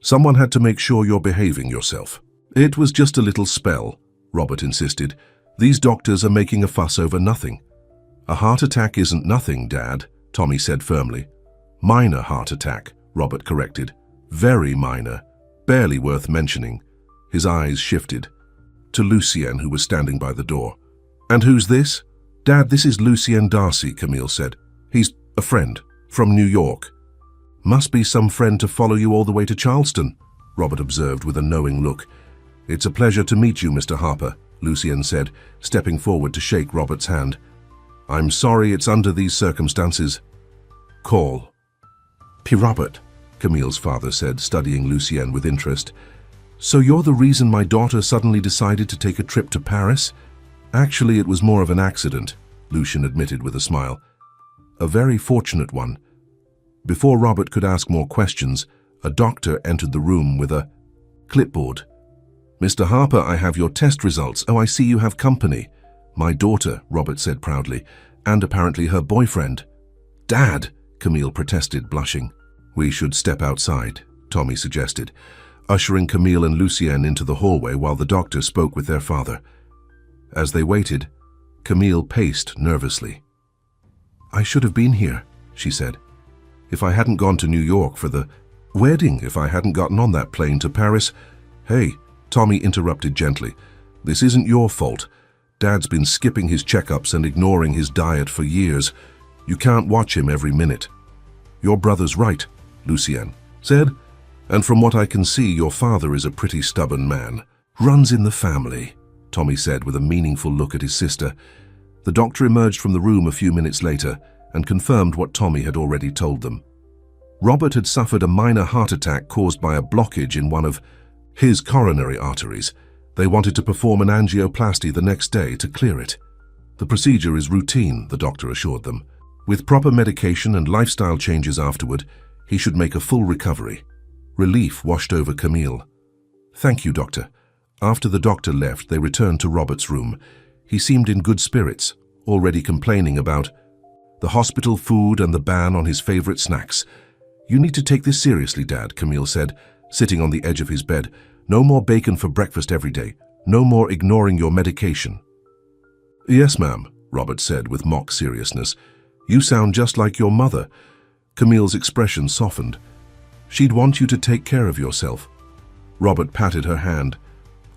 Speaker 1: "Someone had to make sure you're behaving yourself." "It was just a little spell," Robert insisted. "These doctors are making a fuss over nothing." "A heart attack isn't nothing, Dad," Tommy said firmly. "Minor heart attack," Robert corrected. "Very minor. Barely worth mentioning." His eyes shifted to Lucienne, who was standing by the door. "And who's this?" "Dad, this is Lucienne Darcy," Camille said. "He's a friend from New York." "Must be some friend to follow you all the way to Charleston," Robert observed with a knowing look. "It's a pleasure to meet you, Mr. Harper," Lucienne said, stepping forward to shake Robert's hand. "I'm sorry it's under these circumstances." "Call." "P. Robert," Camille's father said, studying Lucienne with interest. "So you're the reason my daughter suddenly decided to take a trip to Paris?" "Actually, it was more of an accident," Lucien admitted with a smile. "A very fortunate one." Before Robert could ask more questions, a doctor entered the room with a clipboard. "Mr. Harper, I have your test results. Oh, I see you have company." "My daughter," Robert said proudly, "and apparently her boyfriend." "Dad," Camille protested, blushing. "We should step outside," Tommy suggested, ushering Camille and Lucienne into the hallway while the doctor spoke with their father. As they waited, Camille paced nervously. "I should have been here," she said. "If I hadn't gone to New York for the wedding, if I hadn't gotten on that plane to Paris—" "Hey," Tommy interrupted gently. "This isn't your fault. Dad's been skipping his checkups and ignoring his diet for years. You can't watch him every minute." "Your brother's right," Lucien said. "And from what I can see, your father is a pretty stubborn man. Runs in the family," Tommy said with a meaningful look at his sister. The doctor emerged from the room a few minutes later and confirmed what Tommy had already told them. Robert had suffered a minor heart attack caused by a blockage in one of his coronary arteries. They wanted to perform an angioplasty the next day to clear it. "The procedure is routine," the doctor assured them. "With proper medication and lifestyle changes afterward, he should make a full recovery." Relief washed over Camille. "Thank you, doctor." After the doctor left, they returned to Robert's room. He seemed in good spirits, already complaining about the hospital food and the ban on his favorite snacks. "You need to take this seriously, Dad," Camille said, sitting on the edge of his bed. "No more bacon for breakfast every day. No more ignoring your medication." "Yes, ma'am," Robert said with mock seriousness. "You sound just like your mother." Camille's expression softened. "She'd want you to take care of yourself." Robert patted her hand.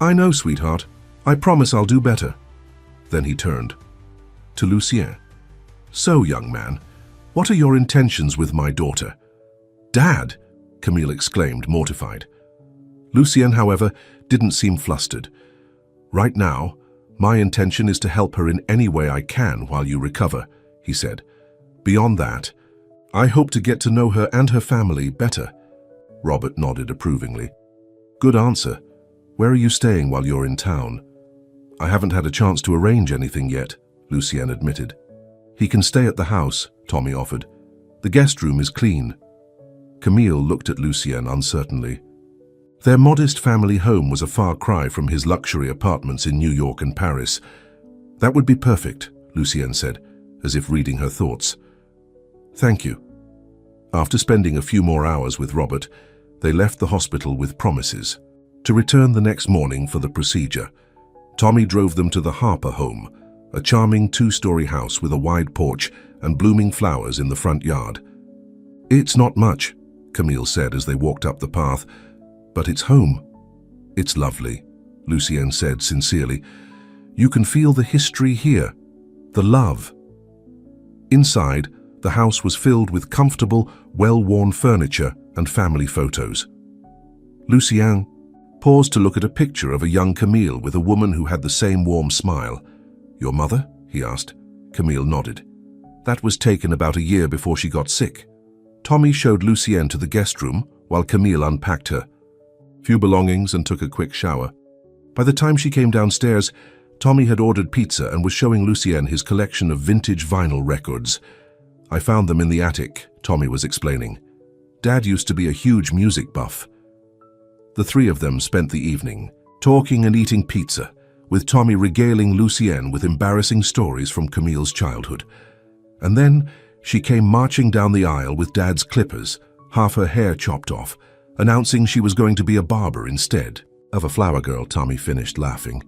Speaker 1: "I know, sweetheart. I promise I'll do better." Then he turned to Lucien. "So, young man, what are your intentions with my daughter?" "Dad!" Camille exclaimed, mortified. Lucien, however, didn't seem flustered. "Right now, my intention is to help her in any way I can while you recover," he said. "Beyond that, I hope to get to know her and her family better." Robert nodded approvingly. "Good answer. Where are you staying while you're in town?" "I haven't had a chance to arrange anything yet," Lucien admitted. "He can stay at the house," Tommy offered. "The guest room is clean." Camille looked at Lucien uncertainly. Their modest family home was a far cry from his luxury apartments in New York and Paris. "That would be perfect," Lucien said, as if reading her thoughts. "Thank you." After spending a few more hours with Robert, they left the hospital with promises to return the next morning for the procedure. Tommy drove them to the Harper home, a charming two-story house with a wide porch and blooming flowers in the front yard. "It's not much," Camille said as they walked up the path, "but it's home." "It's lovely," Lucien said sincerely. "You can feel the history here, the love." Inside, the house was filled with comfortable, well-worn furniture and family photos. Lucien paused to look at a picture of a young Camille with a woman who had the same warm smile. "Your mother?" he asked. Camille nodded. "That was taken about a year before she got sick." Tommy showed Lucien to the guest room while Camille unpacked her few belongings and took a quick shower. By the time she came downstairs, Tommy had ordered pizza and was showing Lucien his collection of vintage vinyl records. "I found them in the attic," Tommy was explaining. "Dad used to be a huge music buff." The three of them spent the evening, talking and eating pizza, with Tommy regaling Lucien with embarrassing stories from Camille's childhood. And then she came marching down the aisle with Dad's clippers, half her hair chopped off, announcing she was going to be a barber instead of a flower girl. Tommy finished laughing.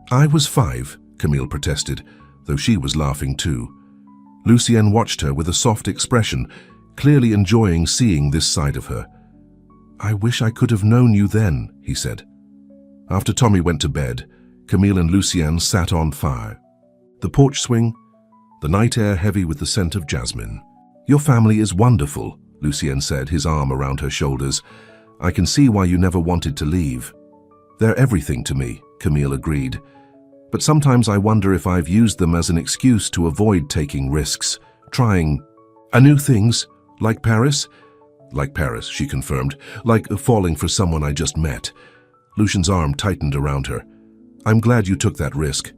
Speaker 1: "I was 5, Camille protested, though she was laughing too. Lucien watched her with a soft expression, clearly enjoying seeing this side of her. "I wish I could have known you then," he said. After Tommy went to bed, Camille and Lucien sat on fire. The porch swing, the night air heavy with the scent of jasmine. "Your family is wonderful," Lucien said, his arm around her shoulders. "I can see why you never wanted to leave." "They're everything to me," Camille agreed. "But sometimes I wonder if I've used them as an excuse to avoid taking risks, trying new things, like Paris." "Like Paris," she confirmed, "like falling for someone I just met." Lucien's arm tightened around her. "I'm glad you took that risk."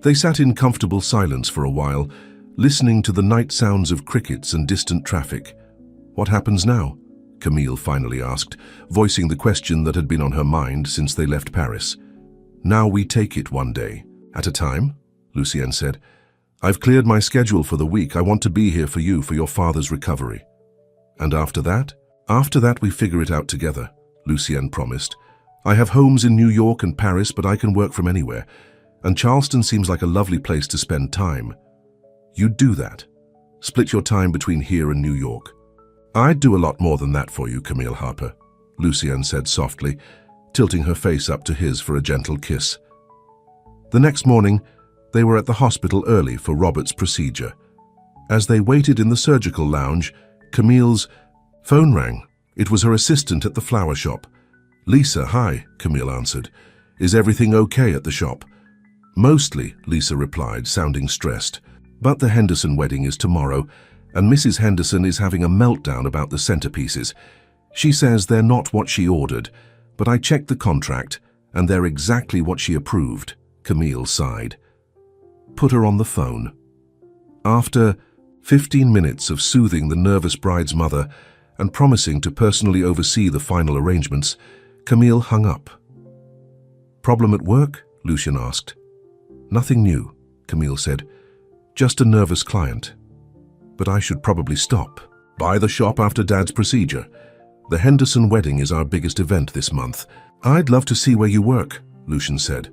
Speaker 1: They sat in comfortable silence for a while, listening to the night sounds of crickets and distant traffic. "What happens now?" Camille finally asked, voicing the question that had been on her mind since they left Paris. "Now we take it one day at a time," Lucien said. "I've cleared my schedule for the week. I want to be here for you for your father's recovery." "And after that?" "After that we figure it out together," Lucien promised. "I have homes in New York and Paris, but I can work from anywhere. And Charleston seems like a lovely place to spend time. You'd do that. Split your time between here and New York. I'd do a lot more than that for you, Camille Harper, Lucienne said softly, tilting her face up to his for a gentle kiss. The next morning, they were at the hospital early for Robert's procedure. As they waited in the surgical lounge, Camille's phone rang. It was her assistant at the flower shop. "Lisa, hi," Camille answered. "Is everything okay at the shop?" "Mostly," Lisa replied, sounding stressed. "But the Henderson wedding is tomorrow, and Mrs. Henderson is having a meltdown about the centerpieces. She says they're not what she ordered, but I checked the contract, and they're exactly what she approved." Camille sighed. "Put her on the phone." After 15 minutes of soothing the nervous bride's mother and promising to personally oversee the final arrangements, Camille hung up. "Problem at work?" Lucien asked. "Nothing new," Camille said. "Just a nervous client. But I should probably stop by the shop after Dad's procedure. The Henderson wedding is our biggest event this month. I'd love to see where you work," Lucien said.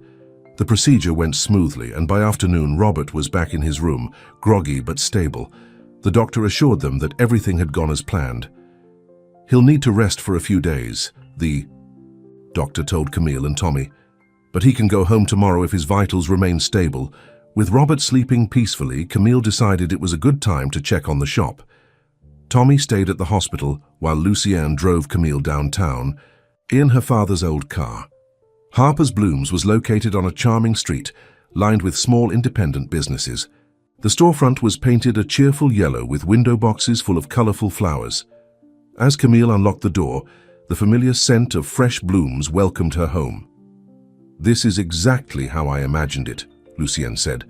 Speaker 1: The procedure went smoothly, and by afternoon Robert was back in his room, groggy but stable. The doctor assured them that everything had gone as planned. "He'll need to rest for a few days," the doctor told Camille and Tommy. "But he can go home tomorrow if his vitals remain stable." With Robert sleeping peacefully, Camille decided it was a good time to check on the shop. Tommy stayed at the hospital while Lucienne drove Camille downtown in her father's old car. Harper's Blooms was located on a charming street, lined with small independent businesses. The storefront was painted a cheerful yellow with window boxes full of colorful flowers. As Camille unlocked the door, the familiar scent of fresh blooms welcomed her home. "This is exactly how I imagined it," Lucienne said,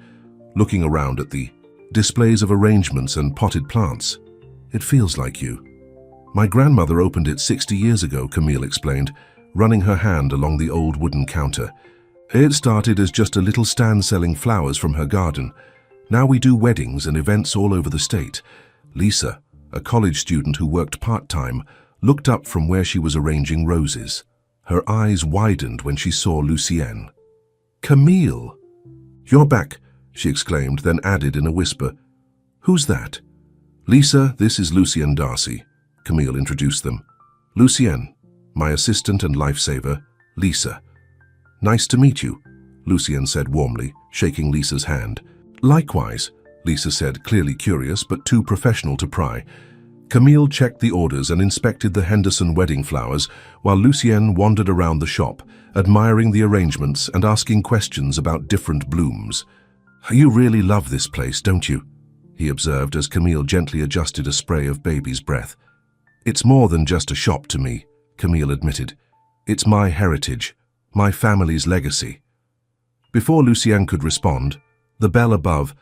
Speaker 1: looking around at the displays of arrangements and potted plants. "It feels like you." "My grandmother opened it 60 years ago," Camille explained, running her hand along the old wooden counter. "It started as just a little stand selling flowers from her garden. Now we do weddings and events all over the state." Lisa, a college student who worked part-time, looked up from where she was arranging roses. Her eyes widened when she saw Lucienne. "Camille!" "You're back," she exclaimed, then added in a whisper, "Who's that?" "Lisa, this is Lucienne Darcy," Camille introduced them. "Lucienne, my assistant and lifesaver, Lisa." "Nice to meet you," Lucienne said warmly, shaking Lisa's hand. "Likewise," Lisa said, clearly curious but too professional to pry. Camille checked the orders and inspected the Henderson wedding flowers, while Lucienne wandered around the shop, admiring the arrangements and asking questions about different blooms. "You really love this place, don't you?" he observed as Camille gently adjusted a spray of baby's breath. "It's more than just a shop to me," Camille admitted. "It's my heritage, my family's legacy." Before Lucienne could respond, the bell above,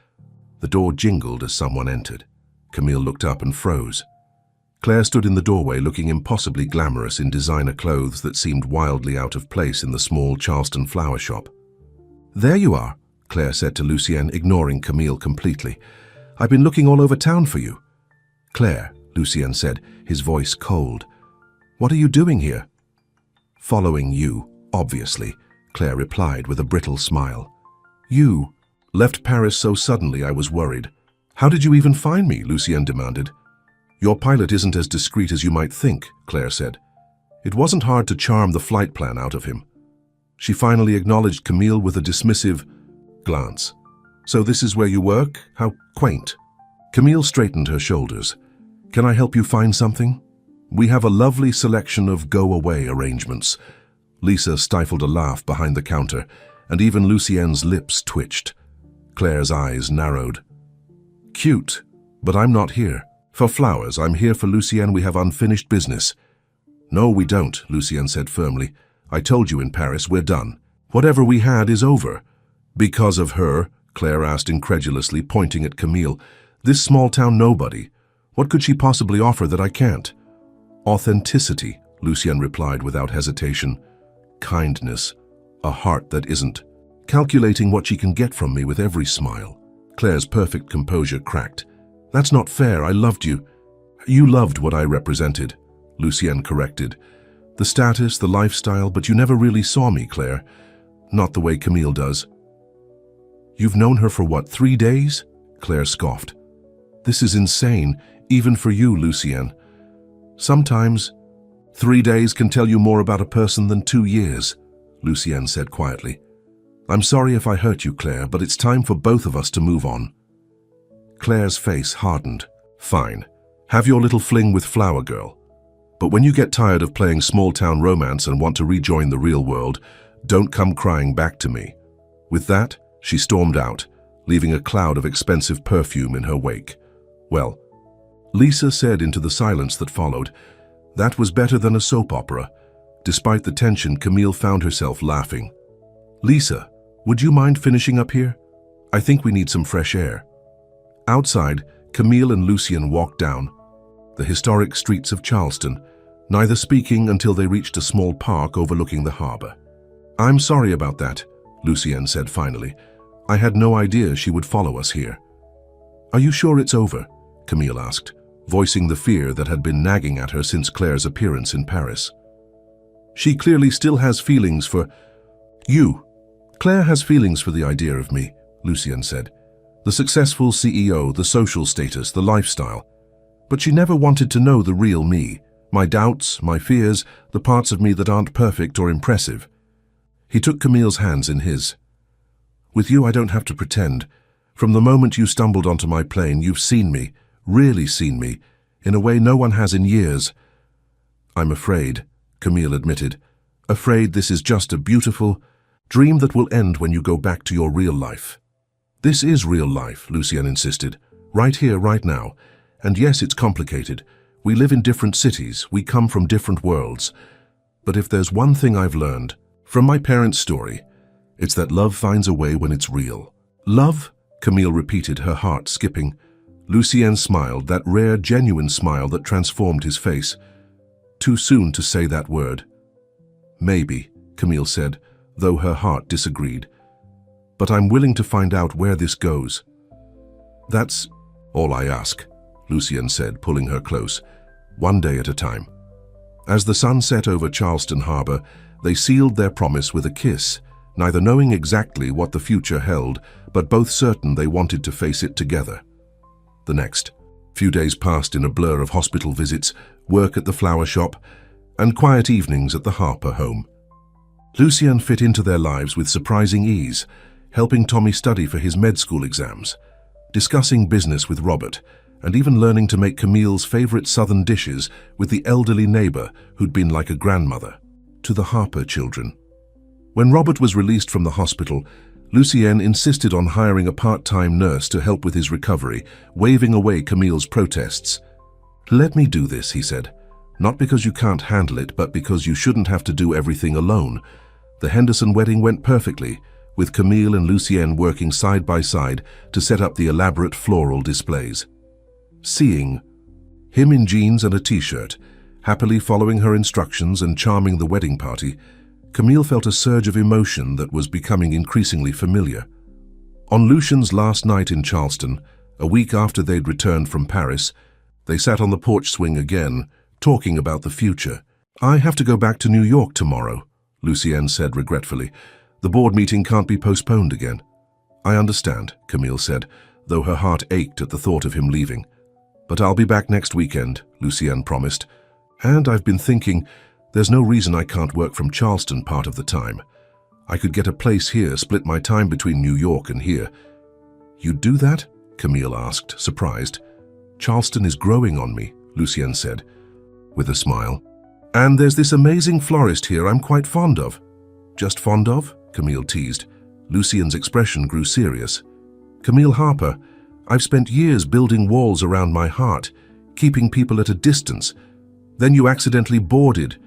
Speaker 1: the door jingled as someone entered. Camille looked up and froze. Claire stood in the doorway looking impossibly glamorous in designer clothes that seemed wildly out of place in the small Charleston flower shop. "There you are," Claire said to Lucienne, ignoring Camille completely. "I've been looking all over town for you." "Claire," Lucienne said, his voice cold. "What are you doing here?" "Following you, obviously," Claire replied with a brittle smile. "You left Paris so suddenly I was worried." "How did you even find me?" Lucienne demanded. "Your pilot isn't as discreet as you might think," Claire said. It wasn't hard to charm the flight plan out of him. She finally acknowledged Camille with a dismissive glance. "So this is where you work? How quaint." Camille straightened her shoulders. "Can I help you find something? We have a lovely selection of go-away arrangements." Lisa stifled a laugh behind the counter, and even Lucienne's lips twitched. Claire's eyes narrowed. "Cute, but I'm not here for flowers. I'm here for Lucienne. We have unfinished business." "No, we don't," Lucienne said firmly. "I told you in Paris, we're done. Whatever we had is over." "Because of her?" Claire asked incredulously, pointing at Camille. "This small-town nobody. What could she possibly offer that I can't?" "Authenticity," Lucienne replied without hesitation. "Kindness, a heart that isn't calculating what she can get from me with every smile." Claire's perfect composure cracked. "That's not fair. I loved you." "You loved what I represented," Lucienne corrected. "The status, the lifestyle, but you never really saw me, Claire. Not the way Camille does." You've known her for what, 3 days? Claire scoffed. This is insane, even for you, Lucienne. Sometimes 3 days can tell you more about a person than 2 years, Lucienne said quietly. I'm sorry if I hurt you, Claire, but it's time for both of us to move on. Claire's face hardened. Fine. Have your little fling with Flower Girl. But when you get tired of playing small-town romance and want to rejoin the real world, don't come crying back to me. With that, she stormed out, leaving a cloud of expensive perfume in her wake. Well, Lisa said into the silence that followed, that was better than a soap opera. Despite the tension, Camille found herself laughing. Lisa, would you mind finishing up here? I think we need some fresh air. Outside, Camille and Lucien walked down the historic streets of Charleston, neither speaking until they reached a small park overlooking the harbor. I'm sorry about that, Lucien said finally. I had no idea she would follow us here. Are you sure it's over? Camille asked, voicing the fear that had been nagging at her since Claire's appearance in Paris. She clearly still has feelings for you. Claire has feelings for the idea of me, Lucien said. The successful CEO, the social status, the lifestyle. But she never wanted to know the real me, my doubts, my fears, the parts of me that aren't perfect or impressive. He took Camille's hands in his. With you, I don't have to pretend. From the moment you stumbled onto my plane, you've seen me, really seen me, in a way no one has in years. I'm afraid, Camille admitted. Afraid this is just a beautiful dream that will end when you go back to your real life. This is real life, Lucien insisted. Right here, right now. And yes, it's complicated. We live in different cities, we come from different worlds. But if there's one thing I've learned from my parents' story, it's that love finds a way when it's real. Love? Camille repeated, her heart skipping. Lucien smiled, that rare, genuine smile that transformed his face. Too soon to say that word. Maybe, Camille said, though her heart disagreed. But I'm willing to find out where this goes. That's all I ask, Lucien said, pulling her close, one day at a time. As the sun set over Charleston Harbor, they sealed their promise with a kiss, neither knowing exactly what the future held, but both certain they wanted to face it together. The next few days passed in a blur of hospital visits, work at the flower shop, and quiet evenings at the Harper home. Lucien fit into their lives with surprising ease, helping Tommy study for his med school exams, discussing business with Robert, and even learning to make Camille's favorite southern dishes with the elderly neighbor who'd been like a grandmother to the Harper children. When Robert was released from the hospital, Lucien insisted on hiring a part-time nurse to help with his recovery, waving away Camille's protests. Let me do this, he said. Not because you can't handle it, but because you shouldn't have to do everything alone. The Henderson wedding went perfectly, with Camille and Lucien working side by side to set up the elaborate floral displays. Seeing him in jeans and a t-shirt, happily following her instructions and charming the wedding party, Camille felt a surge of emotion that was becoming increasingly familiar. On Lucien's last night in Charleston, a week after they'd returned from Paris, they sat on the porch swing again, talking about the future. I have to go back to New York tomorrow, Lucien said regretfully. The board meeting can't be postponed again. I understand, Camille said, though her heart ached at the thought of him leaving. But I'll be back next weekend, Lucien promised. And I've been thinking, there's no reason I can't work from Charleston part of the time. I could get a place here, split my time between New York and here. You'd do that? Camille asked, surprised. Charleston is growing on me, Lucien said, with a smile. And there's this amazing florist here I'm quite fond of. Just fond of? Camille teased. Lucien's expression grew serious. Camille Harper, I've spent years building walls around my heart, keeping people at a distance. Then you accidentally boarded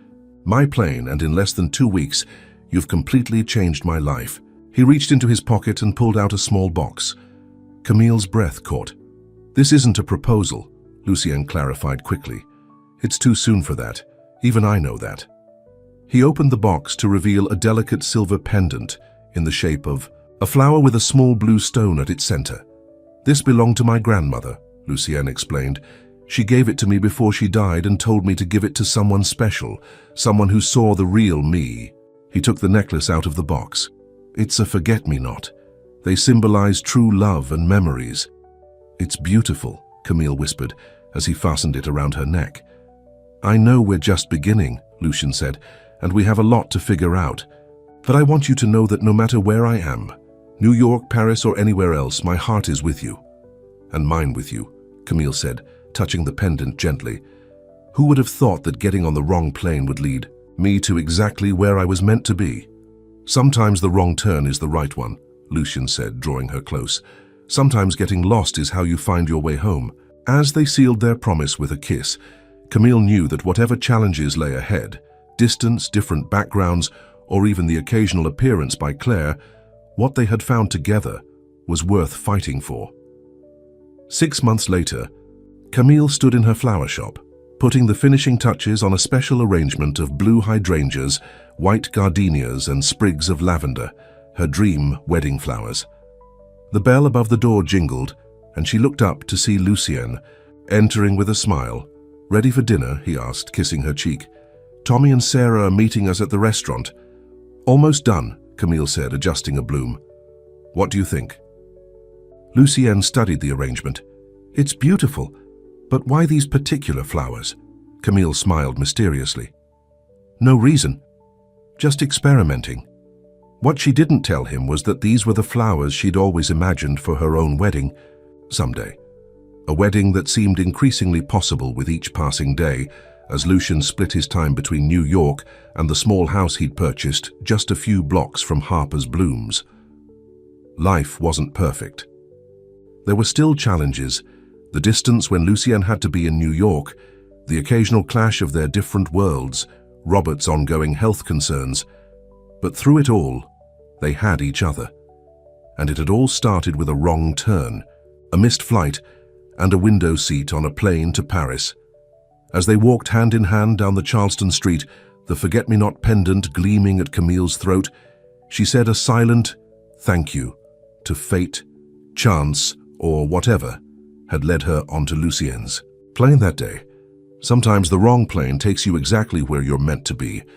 Speaker 1: my plane, and in less than 2 weeks, you've completely changed my life. He reached into his pocket and pulled out a small box. Camille's breath caught. This isn't a proposal, Lucien clarified quickly. It's too soon for that. Even I know that. He opened the box to reveal a delicate silver pendant in the shape of a flower with a small blue stone at its center. This belonged to my grandmother, Lucien explained. She gave it to me before she died and told me to give it to someone special, someone who saw the real me. He took the necklace out of the box. It's a forget-me-not. They symbolize true love and memories. "It's beautiful," Camille whispered as he fastened it around her neck. "I know we're just beginning," Lucien said, "and we have a lot to figure out. But I want you to know that no matter where I am, New York, Paris, or anywhere else, my heart is with you." "And mine with you," Camille said, touching the pendant gently. "Who would have thought that getting on the wrong plane would lead me to exactly where I was meant to be?" "Sometimes the wrong turn is the right one," Lucien said, drawing her close. "Sometimes getting lost is how you find your way home." As they sealed their promise with a kiss, Camille knew that whatever challenges lay ahead, distance, different backgrounds, or even the occasional appearance by Claire, what they had found together was worth fighting for. 6 months later, Camille stood in her flower shop, putting the finishing touches on a special arrangement of blue hydrangeas, white gardenias, and sprigs of lavender, her dream wedding flowers. The bell above the door jingled, and she looked up to see Lucien entering with a smile. "Ready for dinner?" he asked, kissing her cheek. "Tommy and Sarah are meeting us at the restaurant." "Almost done," Camille said, adjusting a bloom. "What do you think?" Lucien studied the arrangement. "It's beautiful, but why these particular flowers?" Camille smiled mysteriously. "No reason. Just experimenting." What she didn't tell him was that these were the flowers she'd always imagined for her own wedding someday. A wedding that seemed increasingly possible with each passing day, as Lucien split his time between New York and the small house he'd purchased just a few blocks from Harper's Blooms. Life wasn't perfect. There were still challenges: the distance when Lucien had to be in New York, the occasional clash of their different worlds, Robert's ongoing health concerns. But through it all, they had each other. And it had all started with a wrong turn, a missed flight, and a window seat on a plane to Paris. As they walked hand in hand down the Charleston street, the forget-me-not pendant gleaming at Camille's throat, she said a silent thank you to fate, chance, or whatever had led her onto Lucien's plane that day. Sometimes the wrong plane takes you exactly where you're meant to be,